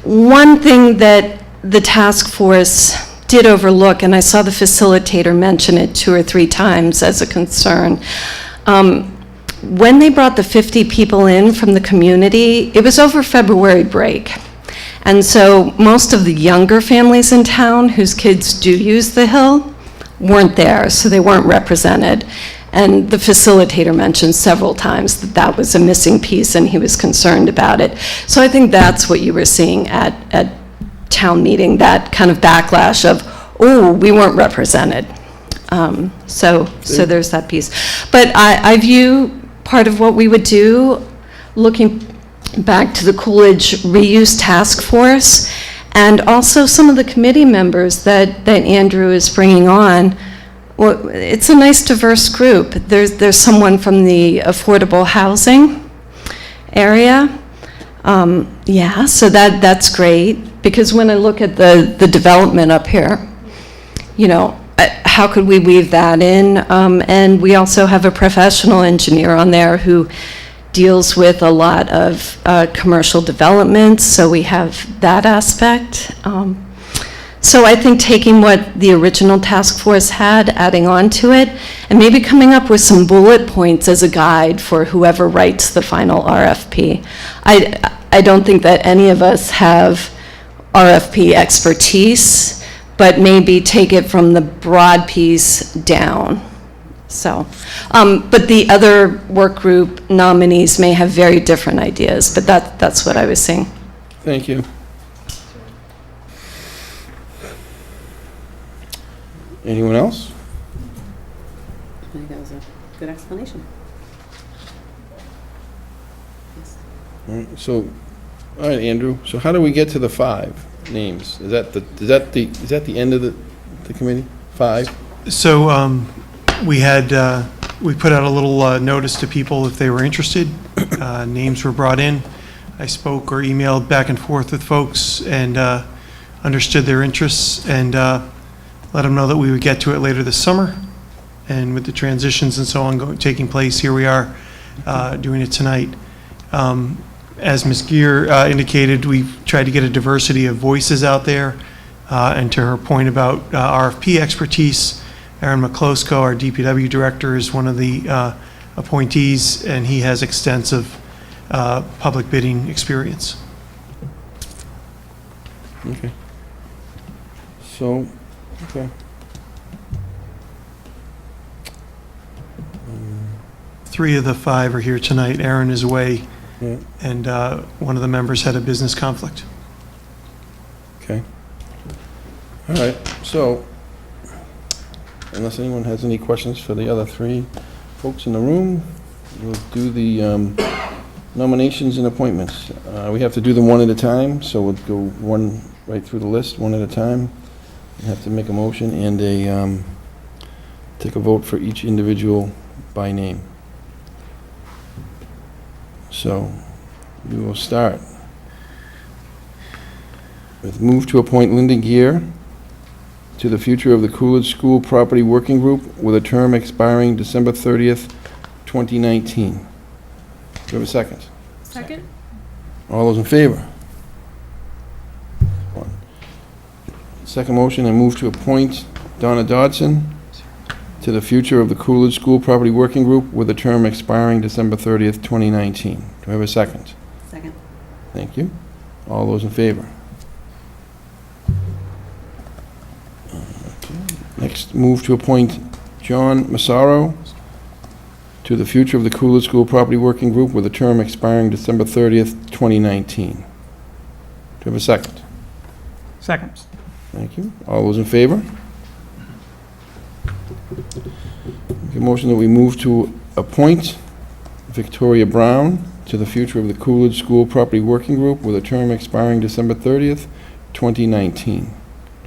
one thing that the task force did overlook, and I saw the facilitator mention it 2 or 3 times as a concern, when they brought the 50 people in from the community, it was over February break. And so most of the younger families in town whose kids do use the hill weren't there, so they weren't represented. And the facilitator mentioned several times that that was a missing piece and he was concerned about it. So I think that's what you were seeing at town meeting, that kind of backlash of, oh, we weren't represented. So there's that piece. But I view part of what we would do, looking back to the Coolidge Reuse Task Force, and also some of the committee members that Andrew is bringing on. Well, it's a nice diverse group. There's someone from the affordable housing area. So that's great, because when I look at the development up here, how could we weave that in? And we also have a professional engineer on there who deals with a lot of commercial developments, so we have that aspect. So I think taking what the original task force had, adding on to it, and maybe coming up with some bullet points as a guide for whoever writes the final RFP. I don't think that any of us have RFP expertise, but maybe take it from the broad piece down. So, but the other work group nominees may have very different ideas, but that's what I was saying. Thank you. Anyone else? I think that was a good explanation. Yes. All right, Andrew, so how do we get to the 5 names? Is that the end of the committee? 5? So we put out a little notice to people if they were interested. Names were brought in. I spoke or emailed back and forth with folks and understood their interests, and let them know that we would get to it later this summer. And with the transitions and so on taking place, here we are doing it tonight. As Ms. Gear indicated, we've tried to get a diversity of voices out there. And to her point about RFP expertise, Aaron McCloskey, our DPW director, is one of the appointees, and he has extensive public bidding experience. Okay. So, okay. 3 of the 5 are here tonight. Aaron is away, Yeah. and one of the members had a business conflict. Okay. All right, so, unless anyone has any questions for the other 3 folks in the room, we'll do the nominations and appointments. We have to do them one at a time, so we'll go one right through the list, one at a time. We have to make a motion and take a vote for each individual by name. So, we will start with move to appoint Linda Gear to the future of the Coolidge School Property Working Group with a term expiring December 30th, 2019. Do you have a second? Second? All those in favor? One. Second motion, I move to appoint Donna Dodson to the future of the Coolidge School Property Working Group with a term expiring December 30th, 2019. Do I have a second? Second. Thank you. All those in favor? Next, move to appoint John Massaro to the future of the Coolidge School Property Working Group with a term expiring December 30th, 2019. Do you have a second? Second. Thank you. All those in favor? Make a motion that we move to appoint Victoria Brown to the future of the Coolidge School Property Working Group with a term expiring December 30th, 2019. Do you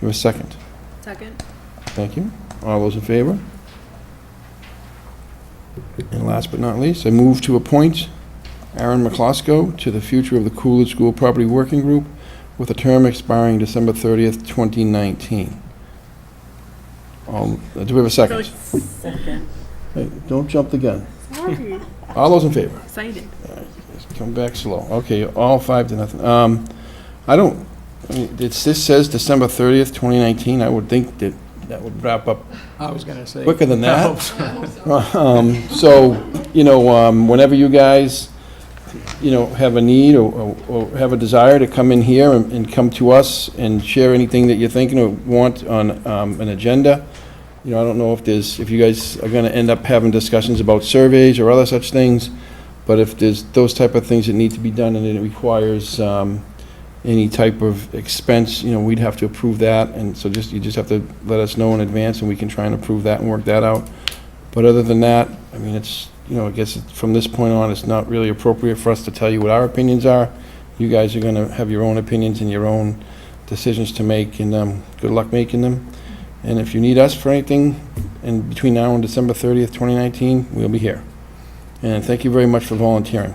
have a second? Second. Thank you. All those in favor? And last but not least, I move to appoint Aaron McCloskey to the future of the Coolidge School Property Working Group with a term expiring December 30th, 2019. Do we have a second? Second. Hey, don't jump the gun. Sorry. All those in favor? Excited. Just come back slow. Okay, all 5-0. This says December 30th, 2019. I would think that would wrap up I was gonna say. quicker than I that. hope so. So, whenever you guys, have a need or have a desire to come in here and come to us and share anything that you're thinking or want on an agenda, I don't know if you guys are going to end up having discussions about surveys or other such things, but if there's those type of things that need to be done and it requires any type of expense, we'd have to approve that, and so you just have to let us know in advance, and we can try and approve that and work that out. But other than that, it's, I guess from this point on, it's not really appropriate for us to tell you what our opinions are. You guys are going to have your own opinions and your own decisions to make, and good luck making them. And if you need us for anything in between now and December 30th, 2019, we'll be here. And thank you very much for volunteering.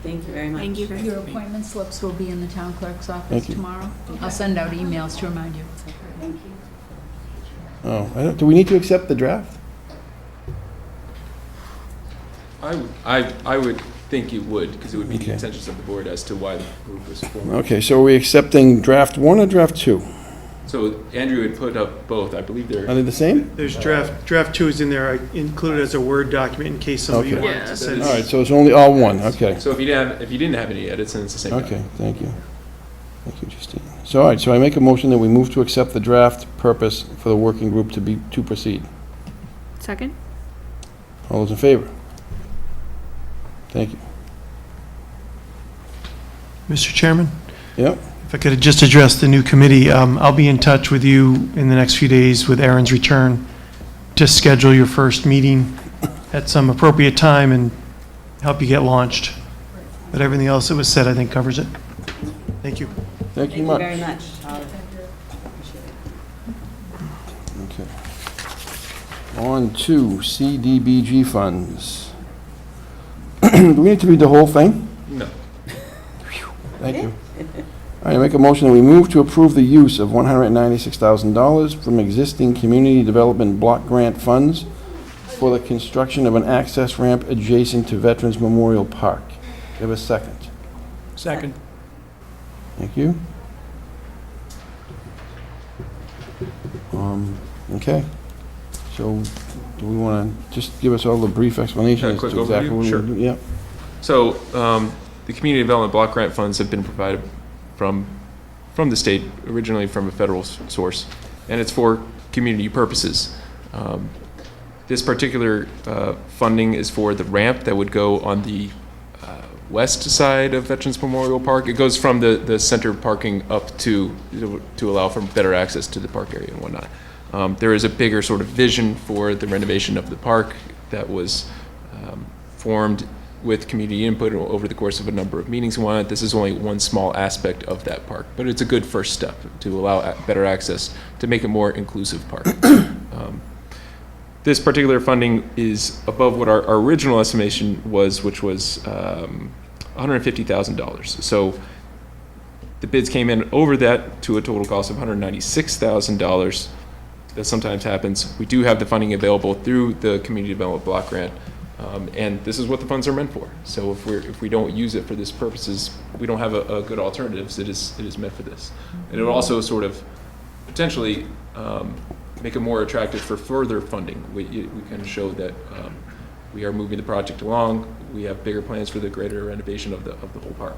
Thank you very much. Thank you very Your much. appointment slips will be in the town clerk's office Thank you. tomorrow. I'll send out emails to remind you. Thank you. Oh, do we need to accept the draft? I would think you would, because it would be the Okay. intentions of the board as to why the group was formed. Okay, so are we accepting draft 1 or draft 2? So Andrew had put up both, I believe they're. Are they the same? There's draft 2 is in there. I included it as a Word document in case some of you Okay. wanted to send. All right, so it's only all one, okay. So if you didn't have any edits, then it's the same. Okay, thank you. Thank you, Justine. So, all right, so I make a motion that we move to accept the draft purpose for the working group to proceed. Second? All those in favor? Thank you. Mr. Chairman, Yep, if I could just address the new committee, I'll be in touch with you in the next few days with Aaron's return to schedule your first meeting at some appropriate time and help you get launched. But everything else that was said, I think, covers it. Thank you. thank you Thank you much. very much. Okay. On to CDBG funds. Do we need to read the whole thing? No. Thank you. All right, I make a motion that we move to approve the use of $196,000 from existing community development block grant funds for the construction of an access ramp adjacent to Veterans Memorial Park. Do you have a second? Second. Thank you. Okay. So, do we want to just give us all the brief explanation Yeah, as quick to exactly overview? what we're Sure. doing? Yep. So the community development block grant funds have been provided from the state, originally from a federal source, and it's for community purposes. This particular funding is for the ramp that would go on the west side of Veterans Memorial Park. It goes from the center parking up to allow for better access to the park area and whatnot. There is a bigger sort of vision for the renovation of the park that was formed with community input over the course of a number of meetings and whatnot. This is only one small aspect of that park, but it's a good first step to allow better access, to make a more inclusive park. This particular funding is above what our original estimation was, which was $150,000. So the bids came in over that to a total cost of $196,000. That sometimes happens. We do have the funding available through the Community Development Block Grant, and this is what the funds are meant for. So if we don't use it for this purposes, we don't have a good alternatives. It is meant for this, and it will also sort of potentially make it more attractive for further funding. We kind of show that we are moving the project along. We have bigger plans for the greater renovation of the whole park.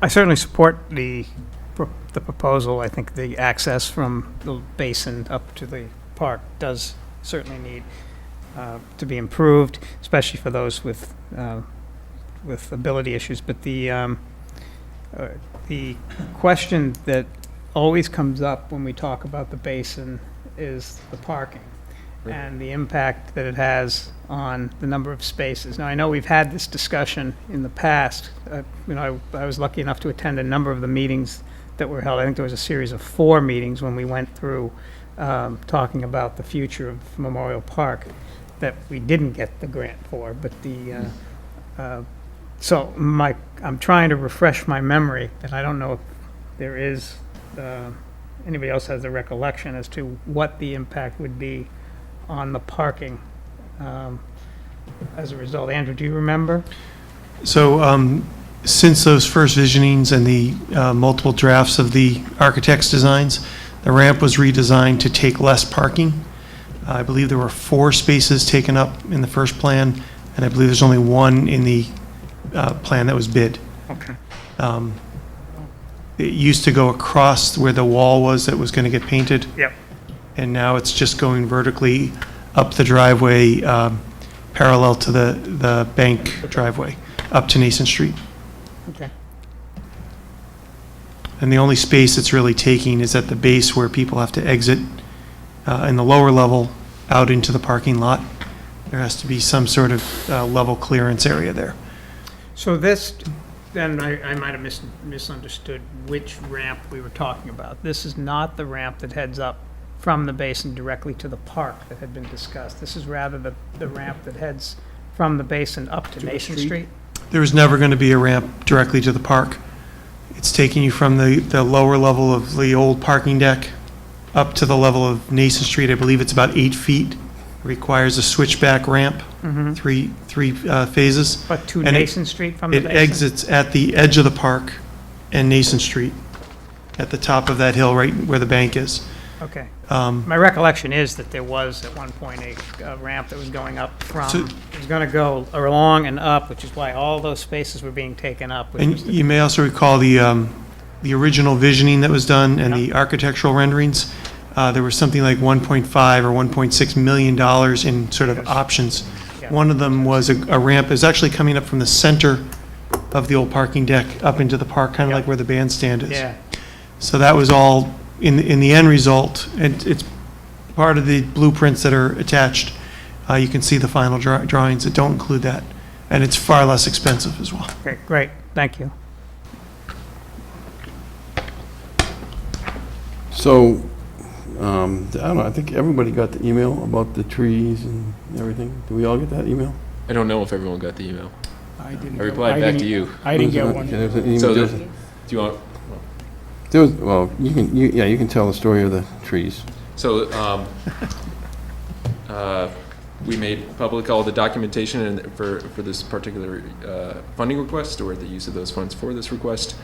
I certainly support the proposal. I think the access from the basin up to the park does certainly need to be improved, especially for those with ability issues. But the question that always comes up when we talk about the basin is the parking and the impact that it has on the number of spaces. Now, I know we've had this discussion in the past. I was lucky enough to attend a number of the meetings that were held. I think there was a series of 4 meetings when we went through talking about the future of Memorial Park that we didn't get the grant for. But so I'm trying to refresh my memory, and I don't know if there is anybody else has a recollection as to what the impact would be on the parking as a result. Andrew, do you remember? So since those first visionings and the multiple drafts of the architect's designs, the ramp was redesigned to take less parking. I believe there were 4 spaces taken up in the first plan, and I believe there's only 1 in the plan that was bid. Okay. It used to go across where the wall was that was going to get painted. Yep. And now it's just going vertically up the driveway, parallel to the bank driveway, up to Nason Street. Okay. And the only space it's really taking is at the base where people have to exit in the lower level out into the parking lot. There has to be some sort of level clearance area there. So this, then I might have misunderstood which ramp we were talking about. This is not the ramp that heads up from the basin directly to the park that had been discussed. This is rather the ramp that heads from the basin up to Nason Street. There was never going to be a ramp directly to the park. It's taking you from the lower level of the old parking deck up to the level of Nason Street. I believe it's about 8 feet. It requires a switchback ramp, three phases. But to And Nason Street from the It basin? exits at the edge of the park and Nason Street, at the top of that hill right where the bank is. Okay. My recollection is that there was at one point a ramp that was going up from, So- it was going to go along and up, which is why all those spaces were being taken up. which And was the- you may also recall the original visioning that was done and the architectural renderings. There was something like $1.5 or $1.6 million in sort of options. Yeah. One of them was a ramp. It was actually coming up from the center of the old parking deck up into the park, kind of like where the bandstand is. Yeah. So that was all, in the end result, and it's part of the blueprints that are attached. You can see the final drawings that don't include that, and it's far less expensive as well. Okay, great. Thank you. So, I don't know, I think everybody got the email about the trees and everything. Did we all get that email? I don't know if everyone got the email. I didn't. I replied back to you. I didn't get one. So, do you want? There was, well, you can tell the story of the trees. So, We made public all the documentation for this particular funding request, or the use of those funds for this request.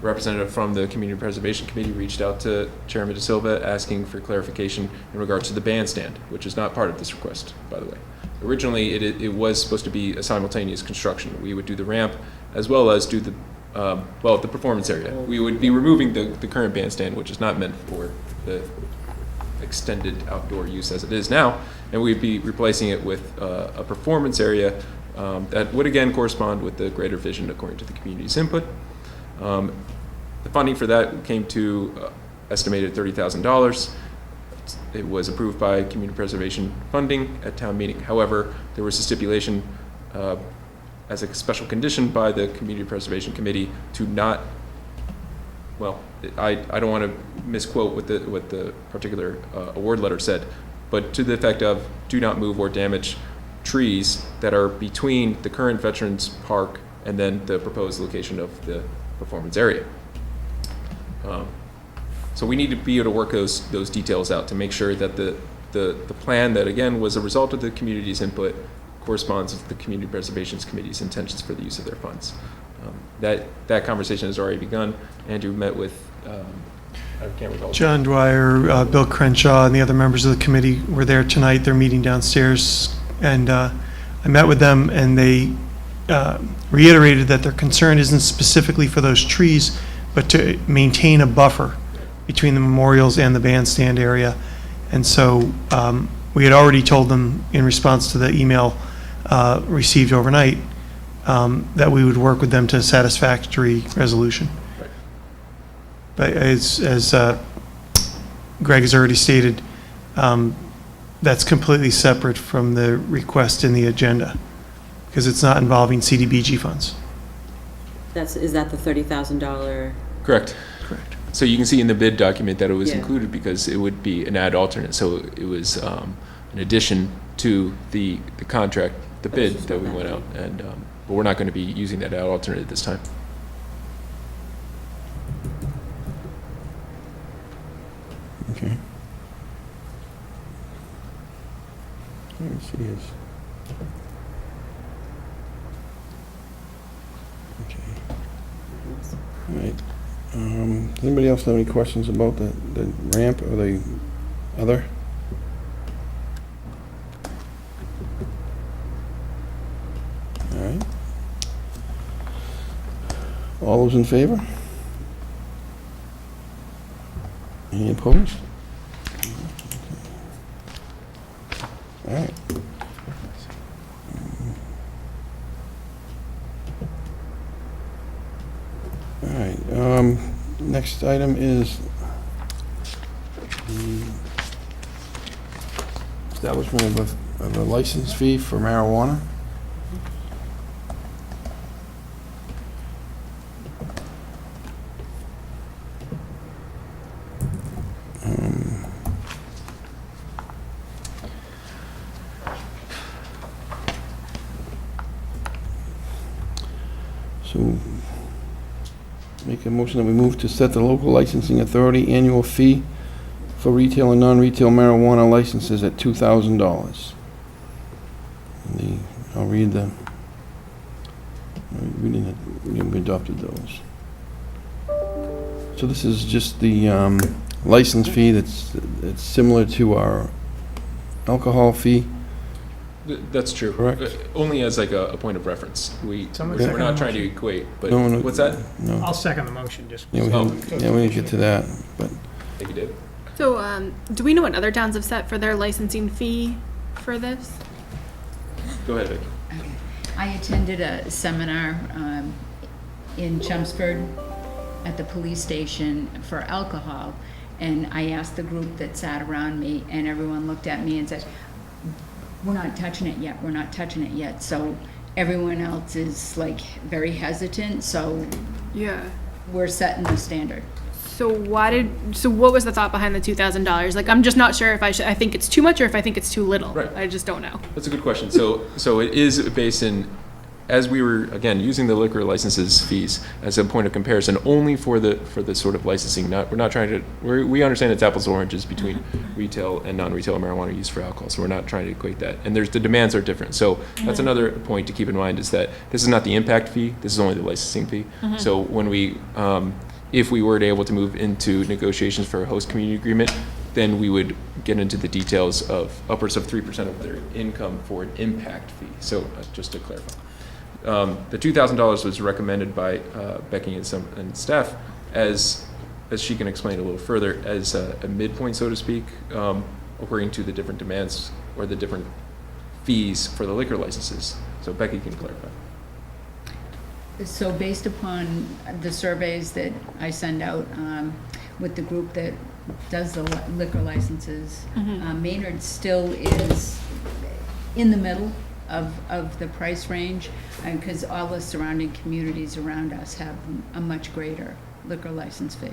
Representative from the Community Preservation Committee reached out to Chairman De Silva asking for clarification in regards to the bandstand, which is not part of this request, by the way. Originally, it was supposed to be a simultaneous construction. We would do the ramp as well as do the the performance area. We would be removing the current bandstand, which is not meant for the extended outdoor use as it is now, and we'd be replacing it with a performance area that would again correspond with the greater vision according to the community's input. The funding for that came to estimated $30,000. It was approved by Community Preservation Funding at town meeting. However, there was a stipulation as a special condition by the Community Preservation Committee to not, well, I don't want to misquote what the particular award letter said, but to the effect of do not move or damage trees that are between the current Veterans Park and then the proposed location of the performance area. So we need to be able to work those details out to make sure that the plan that again was a result of the community's input corresponds with the Community Preservation Committee's intentions for the use of their funds. That conversation has already begun. Andrew met with, I can't recall. John Dwyer, Bill Crenshaw, and the other members of the committee were there tonight. They're meeting downstairs, and I met with them, and they reiterated that their concern isn't specifically for those trees, but to maintain a buffer between the memorials and the bandstand area. And so we had already told them in response to the email received overnight that we would work with them to a satisfactory resolution. Right. But as Greg has already stated, that's completely separate from the request in the agenda because it's not involving CDBG funds. Is that the $30,000? Correct. Correct. So you can see in the bid document that it was Yeah. included because it would be an ad alternate. So it was an addition to the contract, the bid that we went out, and but we're not going to be using that ad alternate at this time. Okay. Let me see his. Okay. All right. Does anybody else have any questions about the ramp or the other? All right. All those in favor? Any opposed? All right. All right, next item is the establishment of a license fee for marijuana. So, make a motion that we move to set the local licensing authority annual fee for retail and non-retail marijuana licenses at $2,000. I'll read the, we adopted those. So this is just the license fee it's similar to our alcohol fee. That's true. Correct. Only as like a point of reference. We're second not the trying to motion? equate, but No, what's that? No. I'll second the motion, just. Yeah, we didn't get to that, but I think you did. So, do we know what other towns have set for their licensing fee for this? Go ahead, Vicky. I attended a seminar in Chelmsford at the police station for alcohol, and I asked the group that sat around me, and everyone looked at me and said, we're not touching it yet, we're not touching it yet. So everyone else is like very hesitant, so Yeah. we're setting the standard. So what was the thought behind the $2,000? Like, I'm just not sure if I think it's too much or if I think it's too little. Right. I just don't know. That's a good question. So it is based in as we were, again, using the liquor licenses fees as a point of comparison, only for the sort of licensing, we're not trying to, we understand it's apples and oranges between retail and non-retail marijuana use for alcohol, so we're not trying to equate that. And the demands are different. So that's another point to keep in mind, is that this is not the impact fee, this is only the licensing fee. So when we, if we were able to move into negotiations for a host community agreement, then we would get into the details of upwards of 3% of their income for an impact fee. So just to clarify. The $2,000 was recommended by Becky and staff as she can explain a little further, as a midpoint, so to speak, according to the different demands or the different fees for the liquor licenses. So Becky can clarify. So based upon the surveys that I send out with the group that does the liquor licenses, Maynard still is in the middle of the price range, because all the surrounding communities around us have a much greater liquor license fee.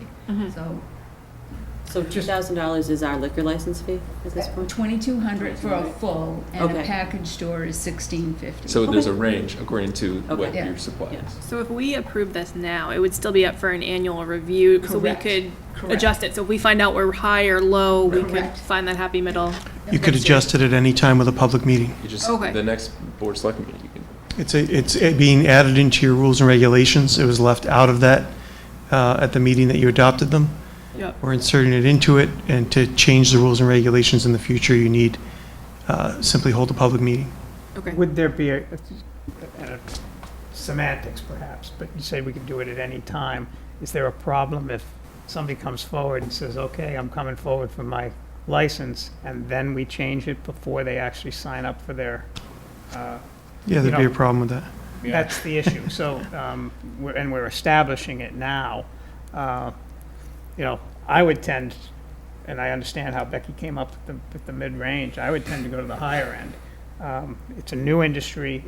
So $2,000 is our liquor license fee at this point? $2,200 for a full, and a Okay. package store is $1,650. So there's a range according to what Yeah. your supply is. So if we approve this now, it would still be up for an annual review, so we Correct. could Correct. adjust it. So if we find out we're high or low, we could Correct. find that happy middle. You could adjust it at any time with a public meeting. You just, Okay. the next board selectment meeting, you can. It's being added into your rules and regulations. It was left out of that at the meeting that you adopted them. Yep. We're inserting it into it, and to change the rules and regulations in the future, you need simply hold a public meeting. Okay. Would there be a semantics perhaps, but you say we could do it at any time. Is there a problem if somebody comes forward and says, okay, I'm coming forward for my license, and then we change it before they actually sign up for their, Yeah, there'd be a problem with that. that's the issue. So, we're establishing it now. I would tend, and I understand how Becky came up with the mid-range, I would tend to go to the higher end. It's a new industry,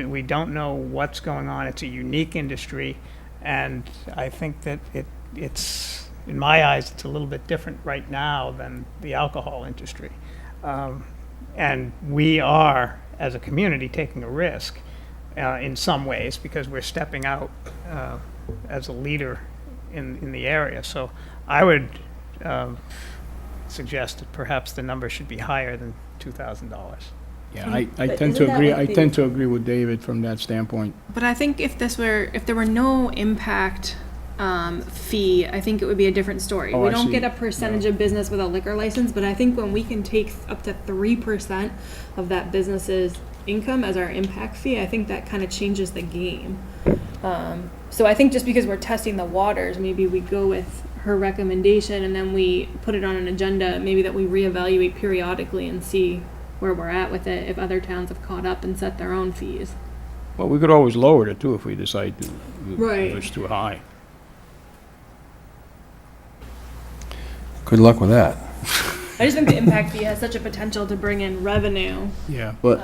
we don't know what's going on, it's a unique industry, and I think that it's, in my eyes, it's a little bit different right now than the alcohol industry. And we are, as a community, taking a risk in some ways, because we're stepping out as a leader in the area. So I would suggest that perhaps the number should be higher than $2,000. Yeah, I But tend isn't to that agree, like I the- tend to agree with David from that standpoint. But I think if there were no impact fee, I think it would be a different story. Oh, We I don't see. get a percentage of business with a liquor license, but I think when we can take up to 3% of that business's income as our impact fee, I think that kind of changes the game. So I think just because we're testing the waters, maybe we go with her recommendation and then we put it on an agenda, maybe that we reevaluate periodically and see where we're at with it, if other towns have caught up and set their own fees. Well, we could always lower it too if we decide to, Right. if it's too high. Good luck with that. I just think the impact fee has such a potential to bring in revenue. Yeah. But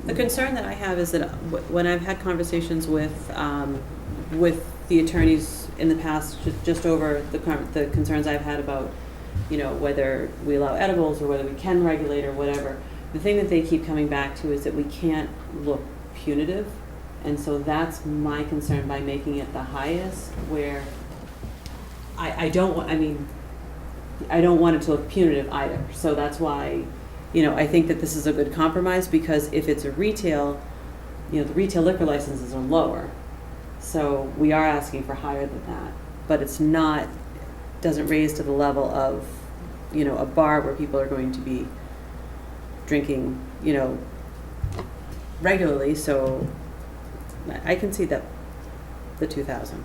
The concern that I have is that when I've had conversations with the attorneys in the past, just over the concerns I've had about, whether we allow edibles or whether we can regulate or whatever, the thing that they keep coming back to is that we can't look punitive. And so that's my concern by making it the highest, where I don't want it to look punitive either. So that's why, I think that this is a good compromise, because if it's a retail, the retail liquor licenses are lower. So we are asking for higher than that, but it's not, doesn't raise to the level of, a bar where people are going to be drinking, regularly. So I can see that, the 2,000.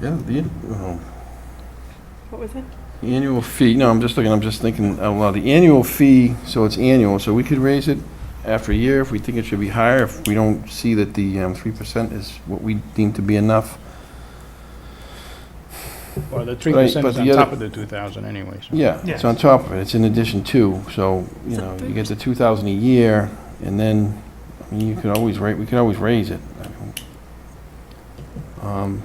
yeah, What was it? the annual fee, no, I'm just thinking out loud. The annual fee, so it's annual, so we could raise it after a year if we think it should be higher, if we don't see that the 3% is what we deem to be enough. Well, the 3% But is on the top other- of the 2,000 anyway. So. Yeah, it's on top of it, it's in addition to, so, you get the 2,000 a year, and then, you could always we could always raise it. I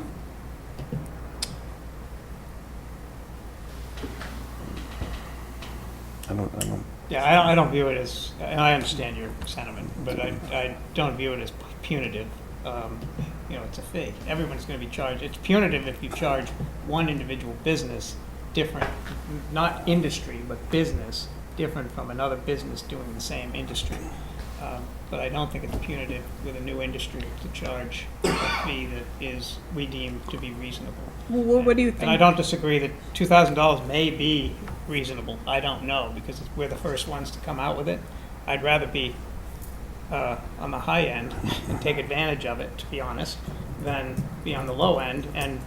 don't, Yeah, Yeah, I don't view it as, and I understand your sentiment, but I don't view it as punitive. You know, it's a fee. Everyone's going to be charged. It's punitive if you charge one individual business different, not industry, but business, different from another business doing the same industry. But I don't think it's punitive with a new industry to charge a fee that is, we deem to be reasonable. Well, what do you think? And I don't disagree that $2,000 may be reasonable. I don't know, because we're the first ones to come out with it. I'd rather be on the high end and take advantage of it, to be honest, than be on the low end and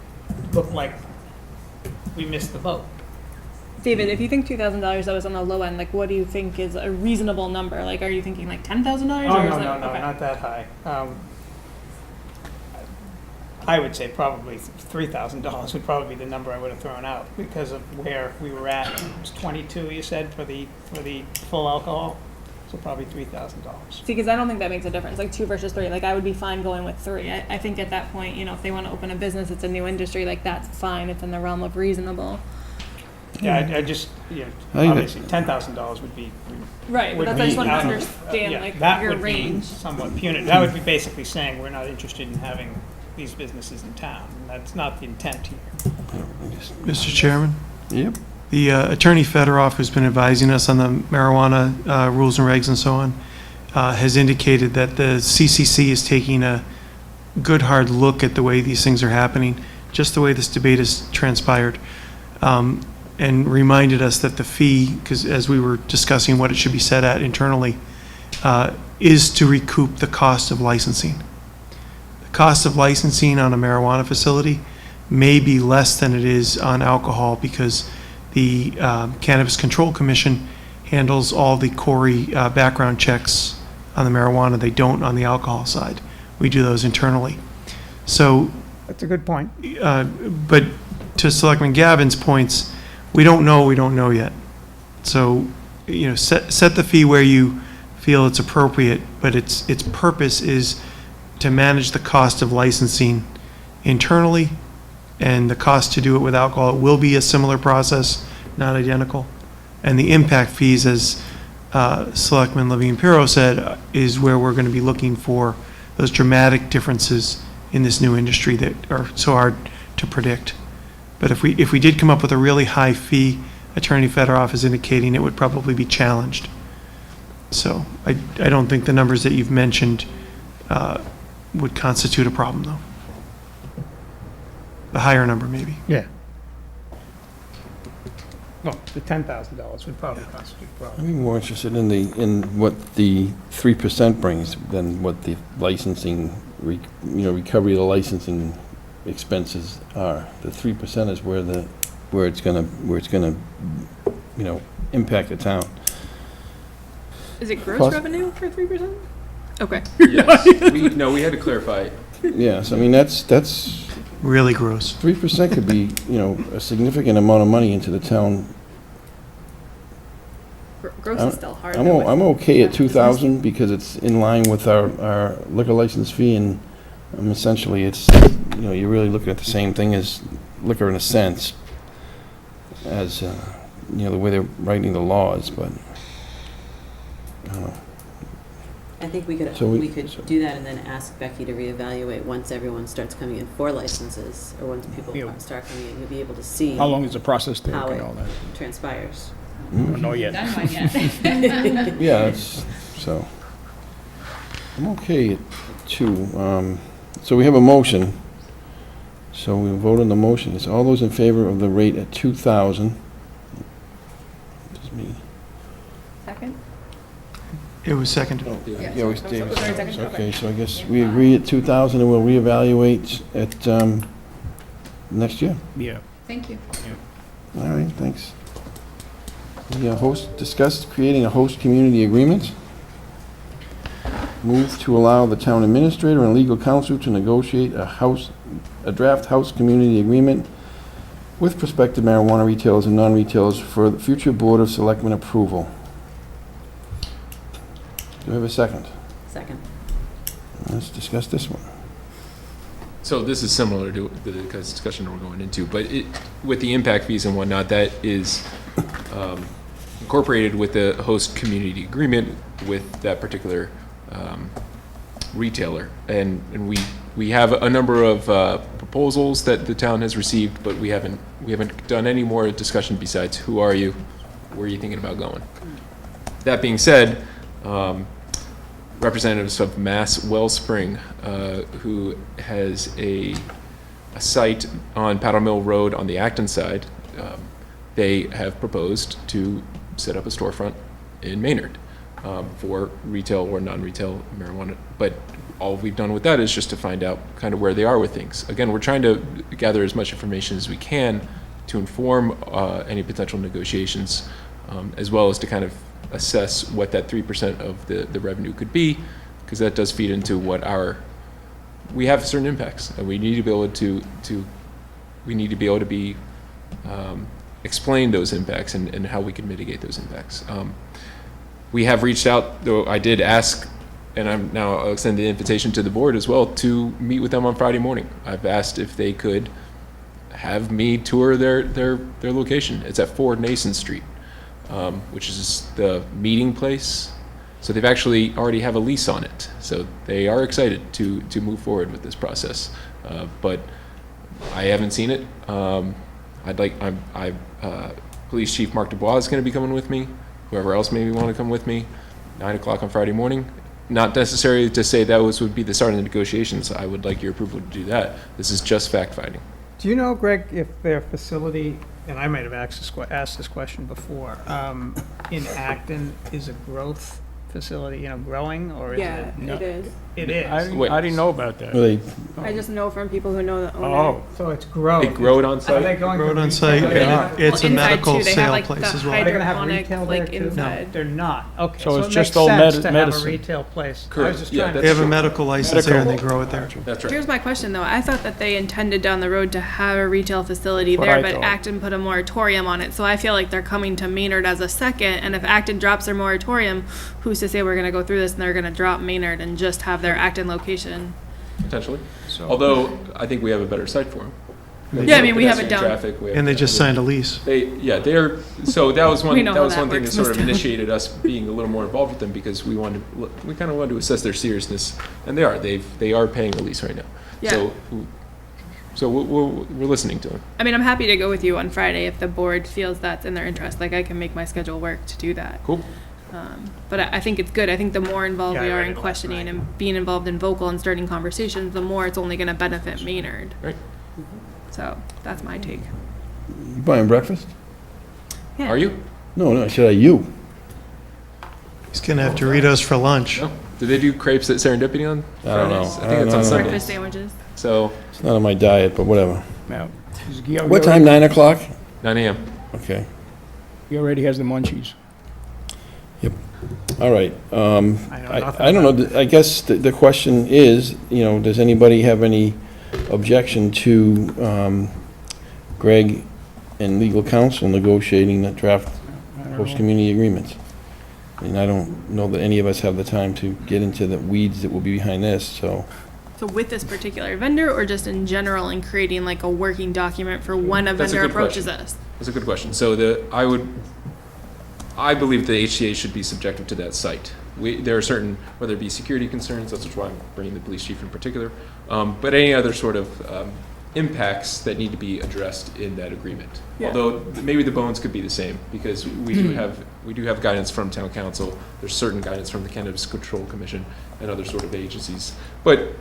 look like we missed the boat. David, if you think $2,000 that was on the low end, like what do you think is a reasonable number? Like, are you thinking like $10,000? Oh, no, okay. not that high. I would say probably $3,000 would probably be the number I would have thrown out because of where we were at. It was 22, you said, for the full alcohol, so probably $3,000. See, because I don't think that makes a difference, like 2 versus 3. Like, I would be fine going with 3. I think at that point, you know, if they want to open a business, it's a new industry, like that's fine. It's in the realm of reasonable. Yeah, I just, you know, I think obviously $10,000 would be. Right, but would that's, I just be want to out of- understand, yeah, like, that your would be range. somewhat punitive. That would be basically saying we're not interested in having these businesses in town. And that's not the intent here. Mr. Chairman, Yep. the Attorney Fedorov, who's been advising us on the marijuana rules and regs and so on, has indicated that the CCC is taking a good hard look at the way these things are happening, just the way this debate has transpired, and reminded us that the fee, because as we were discussing what it should be set at internally, is to recoup the cost of licensing. The cost of licensing on a marijuana facility may be less than it is on alcohol because the Cannabis Control Commission handles all the CORI background checks on the marijuana. They don't on the alcohol side. We do those internally. So, That's a good point. but to Selectman Gavin's points, we don't know yet. So, you know, set the fee where you feel it's appropriate, but its purpose is to manage the cost of licensing internally and the cost to do it with alcohol. It will be a similar process, not identical. And the impact fees, as Selectman Levine-Pirro said, is where we're going to be looking for those dramatic differences in this new industry that are so hard to predict. But if we did come up with a really high fee, Attorney Fedorov is indicating it would probably be challenged. So I don't think the numbers that you've mentioned would constitute a problem, though. The higher number, maybe. Yeah. No, the $10,000 would probably constitute a problem. I'm more interested in what the 3% brings than what the licensing, recovery of the licensing expenses are. The 3% is where it's gonna impact the town. Is it gross Plus- revenue for 3%? Okay. Yes, we had to clarify. Yes, I mean, that's, Really gross. 3% could be, a significant amount of money into the town. Gross is still hard. I'm though, with- I'm okay at 2,000 because it's in line with our liquor license fee, and essentially it's, you're really looking at the same thing as liquor in a sense, as, the way they're writing the laws, but, I don't know. I think we could, So we could do that and then ask Becky to reevaluate once everyone starts coming in for licenses, or once people Yeah. start coming in, you'll be able to see How long is the process take how and it all that? transpires. I don't know yet. Done one yet. Yeah, so, I'm okay at 2. So we have a motion, so we'll vote on the motion. Is all those in favor of the rate at 2,000? Just me. Second? It was seconded. Yeah, we stay. Sorry, second. Okay, so I guess we agree at 2,000 and we'll reevaluate at next year. Yeah. Thank you. All right, thanks. The host discussed creating a host community agreement. Move to allow the town administrator and legal counsel to negotiate a draft house community agreement with prospective marijuana retailers and non-retailers for the future Board of Selectmen approval. Do I have a second? Second. Let's discuss this one. So this is similar to the discussion we're going into, but with the impact fees and whatnot, that is incorporated with the host community agreement with that particular retailer. And we have a number of proposals that the town has received, but we haven't done any more discussion besides who are you, where are you thinking about going. That being said, representatives of Mass Wellspring, who has a site on Paddle Mill Road on the Acton side, they have proposed to set up a storefront in Maynard for retail or non-retail marijuana. But all we've done with that is just to find out kind of where they are with things. Again, we're trying to gather as much information as we can to inform any potential negotiations, as well as to kind of assess what that 3% of the revenue could be, because that does feed into what we have certain impacts, and we need to be able to explain those impacts and how we can mitigate those impacts. We have reached out, though I did ask, and I'll extend the invitation to the board as well, to meet with them on Friday morning. I've asked if they could have me tour their location. It's at 4 Nason Street, which is the meeting place. So they've actually already have a lease on it. So they are excited to move forward with this process. But I haven't seen it. Police Chief Mark Dubois is going to be coming with me. Whoever else maybe want to come with me, 9 o'clock on Friday morning. Not necessarily to say that would be the start of the negotiations. I would like your approval to do that. This is just fact finding. Do you know, Greg, if their facility, and I might have asked this question before, in Acton is a growth facility, growing, or is it? Yeah, it is. It is. I didn't know about that. Really? I just know from people who know the owner. Oh, so it's growth. They grow it on Are site? they going Grow it to on site, retail? and it's a Inside, medical too. They have, sale like, place the as well. Are they gonna have hydroponic, retail there like, too? inside. They're not. Okay, So so it's it just makes all sense to have a medicine. retail place. I Correct. was just Yeah, trying to. They have a true. medical license there and they grow it there. That's right. Here's my question though. I thought that they intended down the road to have a retail facility That's what there, I but thought. Acton put a moratorium on it. So I feel like they're coming to Maynard as a second. And if Acton drops their moratorium, who's to say we're going to go through this and they're going to drop Maynard and just have their Acton location? Potentially. Although I think we have a better site for them. Yeah, I mean, we have it down. And they just signed a lease. So that was one. We know That how was that one thing that works, sort of Mr. initiated us being a little more involved with them, because we kind of wanted to assess their seriousness, and they are. They are paying a lease right now. Yeah. So we're listening to them. I mean, I'm happy to go with you on Friday if the board feels that's in their interest. Like, I can make my schedule work to do that. Cool. But I think it's good. I think the more involved Yeah, we I are read in it last questioning night. and being involved in vocal and starting conversations, the more it's only going to benefit Maynard. Right. So that's my take. You buying breakfast? Yeah. Are you? No, should I you? He's gonna have Doritos for lunch. No. Do they do crepes at Serendipity on I don't know. Fridays? I think it's on Sundays. Breakfast sandwiches. So It's not on my diet, but whatever. Now, is Guy What time, 9 o'clock? 9 a.m. Okay, He already has the munchies. all right. I know nothing I don't know, I guess the question is, does anybody have any objection to Greg and legal counsel negotiating the draft post-community agreements? And I don't know that any of us have the time to get into the weeds that will be behind this, so. So with this particular vendor, or just in general in creating like a working document for when a That's a vendor good approaches question. us? That's a good question. So I believe the HCA should be subjective to that site. There are certain, whether it be security concerns, that's why I'm bringing the police chief in particular, but any other sort of impacts that need to be addressed in that agreement. Yeah. Although maybe the bones could be the same, because we do have guidance from town council. There's certain guidance from the Cannabis Control Commission and other sort of agencies, but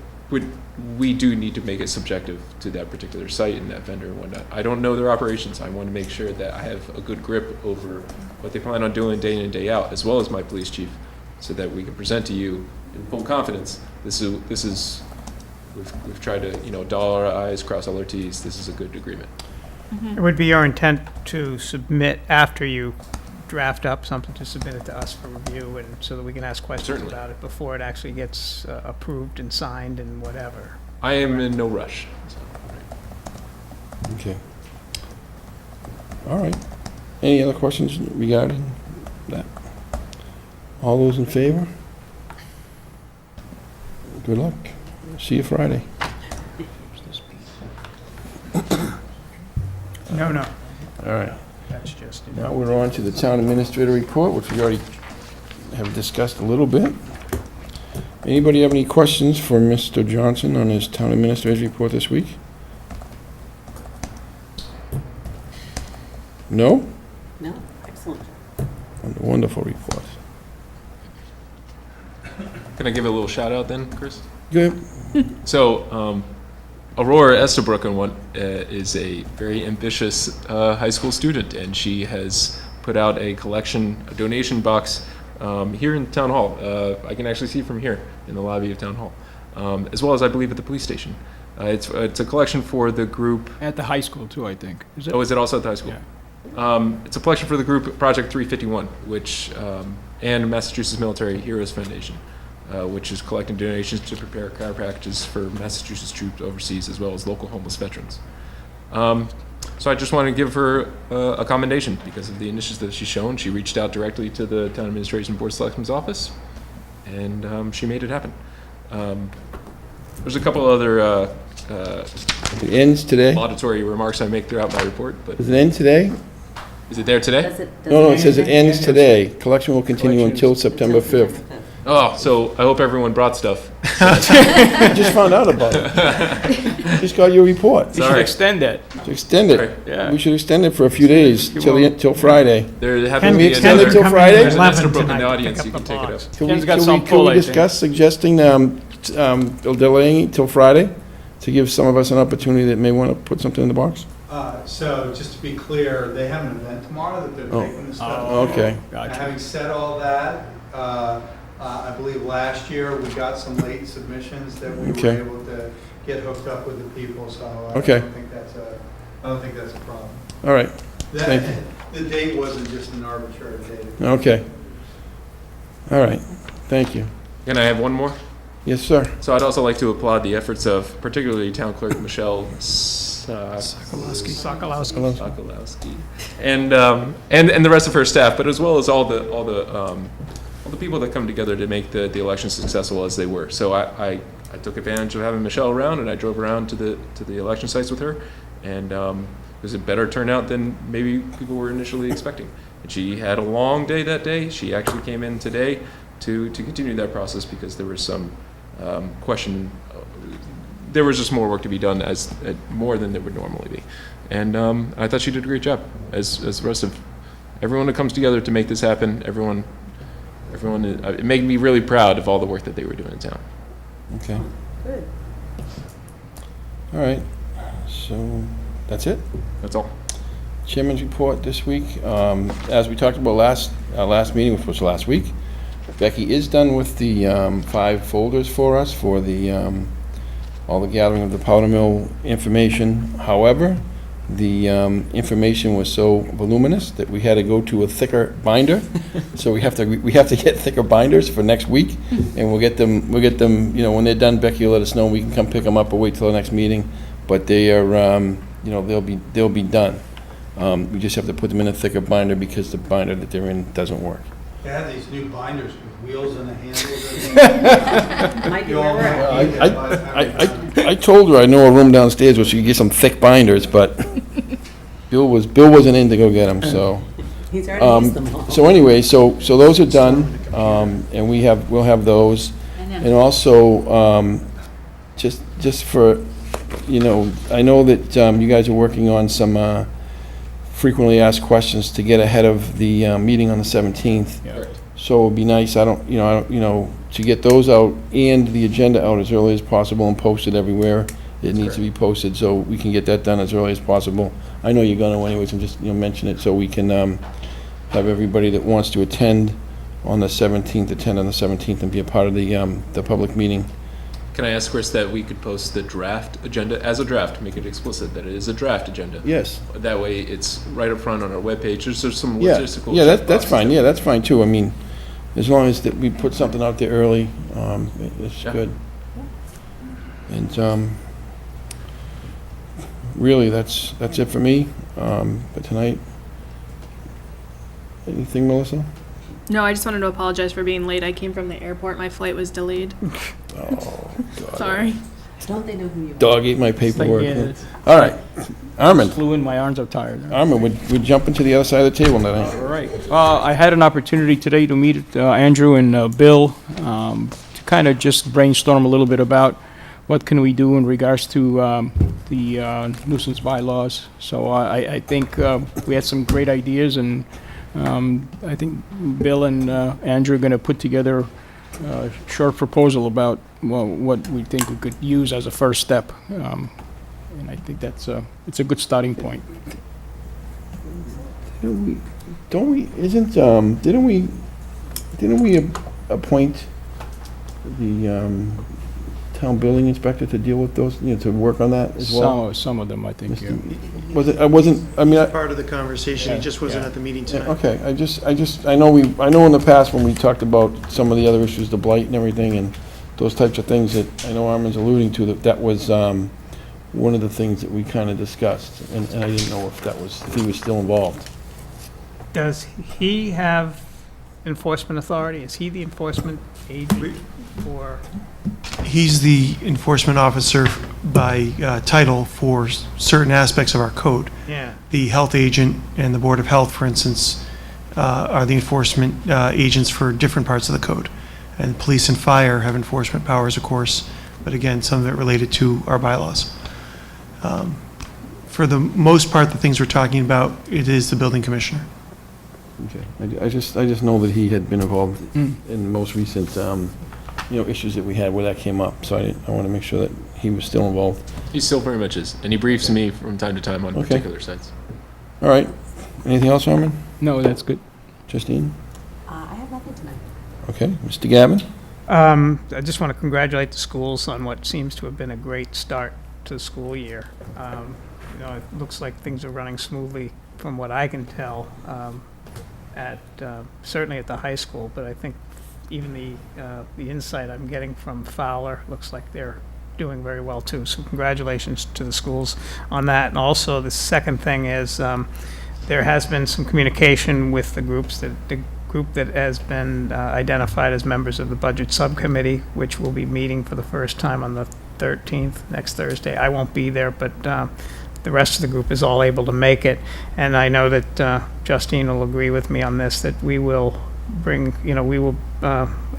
we do need to make it subjective to that particular site and that vendor and whatnot. I don't know their operations. I want to make sure that I have a good grip over what they plan on doing day in and day out, as well as my police chief, so that we can present to you in full confidence. This is we've tried to dot our I's, cross all our T's. This is a good agreement. It would be your intent to submit after you draft up something, to submit it to us for review, and so that we can ask questions Certainly. about it before it actually gets approved and signed and whatever. I am in no rush. So. Okay. All right. Any other questions regarding that? All those in favor? Good luck. See you Friday. No. All right. That's just it. Now we're on to the town administrator report, which we already have discussed a little bit. Anybody have any questions for Mr. Johnson on his town administrator's report this week? No? No, excellent. Wonderful report. Can I give a little shout out then, Chris? Go ahead. So, Aurora Estabrook is a very ambitious high school student, and she has put out a donation box here in Town Hall. I can actually see from here in the lobby of Town Hall, as well as I believe at the police station. It's a collection for the group. At the high school too, I think. Is it? Oh, is it also at the high school? Yeah. It's a collection for the group Project 351, which and Massachusetts Military Heroes Foundation, which is collecting donations to prepare care packages for Massachusetts troops overseas, as well as local homeless veterans. So I just want to give her a commendation because of the initiatives that she's shown. She reached out directly to the Town Administration Board of Selectmen's office, and she made it happen. There's a couple other It ends today? laudatory remarks I make throughout my report, but Does it end today? is it there today? No, it says it ends today. Collection will continue until September 5th. Oh, so I hope everyone brought stuff. I just found out about it. Just got your report. We should Sorry. extend it. Extend it. Sorry. Yeah. We should extend it for a few days, till Friday. There Can happens to we be extend it another. till Friday? There's an 11 Estabrook in tonight the to audience. pick You up can the take it box. up. Ken's got some Can full, we I think. discuss suggesting delaying it till Friday to give some of us an opportunity that may want to put something in the box? So, just to be clear, they have an event tomorrow that they're Oh. taking the stuff. Oh, okay. Now, Gotcha. having said all that, I believe last year we got some late submissions that we Okay. were able to get hooked up with the people, so I Okay. don't think that's a problem. All right, That- Thank you. The date wasn't just an arbitrary date. okay. All right, thank you. Can I have one more? Yes, sir. So I'd also like to applaud the efforts of particularly Town Clerk Michelle Sokolowski. Sokolowski, and the rest of her staff, but as well as all the people that come together to make the election successful as they were. So I took advantage of having Michelle around, and I drove around to the election sites with her, and it was a better turnout than maybe people were initially expecting. And she had a long day that day. She actually came in today to continue that process because there was some there was just more work to be done, more than there would normally be. And I thought she did a great job, as the rest of everyone that comes together to make this happen. Everyone, it made me really proud of all the work that they were doing in town. Okay, Good. all right. So, that's it? That's all. Chairman's report this week. As we talked about our last meeting, which was last week, Becky is done with the 5 folders for us for the all the gathering of the powder mill information. However, the information was so voluminous that we had to go to a thicker binder. So we have to get thicker binders for next week, and we'll get them. When they're done, Becky will let us know. We can come pick them up or wait till the next meeting. But they are, they'll be done. We just have to put them in a thicker binder because the binder that they're in doesn't work. They have these new binders with wheels and the handles. Might be You all where we're at. I told her I know a room downstairs where she could get some thick binders, but Bill wasn't in to go get them, so. He's already used them all. So anyway, so those are done, and we'll have those. And also, just for, I know that you guys are working on some frequently asked questions to get ahead of the meeting on the 17th. Yeah. So it'd be nice, to get those out and the agenda out as early as possible and posted everywhere it needs to be posted, so we can get that done as early as possible. I know you're gonna anyways, and just, mention it so we can have everybody that wants to attend on the 17th, attend on the 17th and be a part of the public meeting. Can I ask, Chris, that we could post the draft agenda as a draft, make it explicit that it is a draft agenda? Yes. That way, it's right up front on our webpage. There's some Yeah, logistical. yeah, that's checkboxes fine, that- yeah, that's fine too. I mean, as long as that we put something out there early, it's Yeah. good. And, really, that's it for me, for tonight. Anything, Melissa? No, I just wanted to apologize for being late. I came from the airport. My flight was delayed. Oh, God. Sorry. Don't they know who you are? Dog ate my paperwork. yeah, it's- All right, Armin. Flew in, my arms are tired. Armin, we're jumping to the other side of the table now. All right. I had an opportunity today to meet Andrew and Bill to kind of just brainstorm a little bit about what can we do in regards to the nuisance bylaws. So I think we had some great ideas, and I think Bill and Andrew are going to put together a short proposal about what we think we could use as a first step. And I think it's a good starting point. Didn't we appoint the town building inspector to deal with those, to work on that as well? Some of them, I think, yeah. Was it, Part of the conversation, he just wasn't at the meeting tonight. okay, I know in the past when we talked about some of the other issues, the blight and everything, and those types of things that I know Armin's alluding to, that was, one of the things that we kind of discussed, and I didn't know if he was still involved. Does he have enforcement authority? Is he the enforcement agent for? He's the enforcement officer by title for certain aspects of our code. Yeah. The health agent and the Board of Health, for instance, are the enforcement agents for different parts of the code. And police and fire have enforcement powers, of course, but again, some of it related to our bylaws. For the most part, the things we're talking about, it is the building commissioner. Okay, I just know that he had been involved in the most recent, issues that we had where that came up, so I want to make sure that he was still involved. He still very much is, and he briefs me from time to time on Okay. particular sites. All right, anything else, Armin? No, that's good. Justine? I have nothing tonight. Okay, Mr. Gavin? I just want to congratulate the schools on what seems to have been a great start to the school year. It looks like things are running smoothly from what I can tell, certainly at the high school, but I think even the insight I'm getting from Fowler looks like they're doing very well too. So congratulations to the schools on that. And also the second thing is there has been some communication with the group that has been identified as members of the budget subcommittee, which will be meeting for the first time on the 13th, next Thursday. I won't be there, but the rest of the group is all able to make it. And I know that Justine will agree with me on this, that we will bring,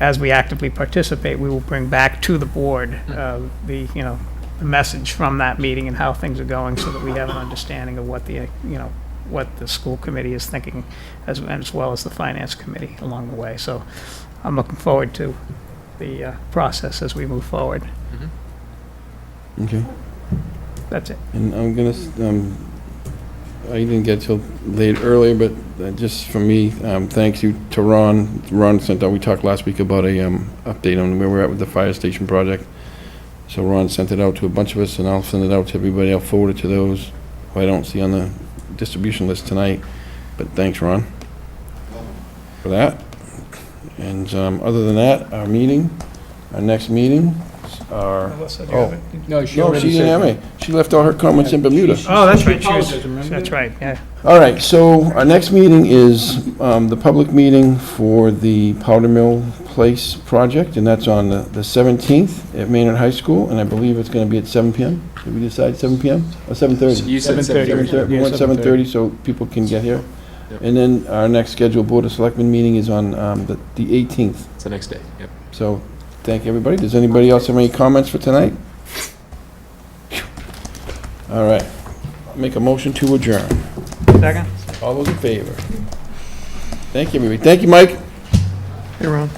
as we actively participate, we will bring back to the board the message from that meeting and how things are going, so that we have an understanding of what the school committee is thinking, as well as the finance committee along the way. So I'm looking forward to the process as we move forward. Okay. That's it. And I'm gonna, I didn't get till late earlier, but just for me, thanks you to Ron. Ron sent out, we talked last week about a update on where we're at with the fire station project. So Ron sent it out to a bunch of us, and I'll send it out to everybody. I'll forward it to those who I don't see on the distribution list tonight. But thanks, Ron, for that. And other than that, our next meeting, No, she no, already she didn't said. have any. She left all her comments in Bermuda. Oh, that's right. apologized, remember? That's right, yeah. All right, so our next meeting is the public meeting for the Powder Mill Place project, and that's on the 17th at Maynard High School, and I believe it's going to be at 7 p.m. Did we decide 7 p.m. or 7:30? You said 7:30. We went 7:30, so people can get here. Yep. And then our next scheduled Board of Selectmen meeting is on the 18th. It's the next day, yep. So, thank everybody. Does anybody else have any comments for tonight? All right. I'll make a motion to adjourn. Second? All those in favor? Thank you, everybody. Thank you, Mike. Hey, Ron.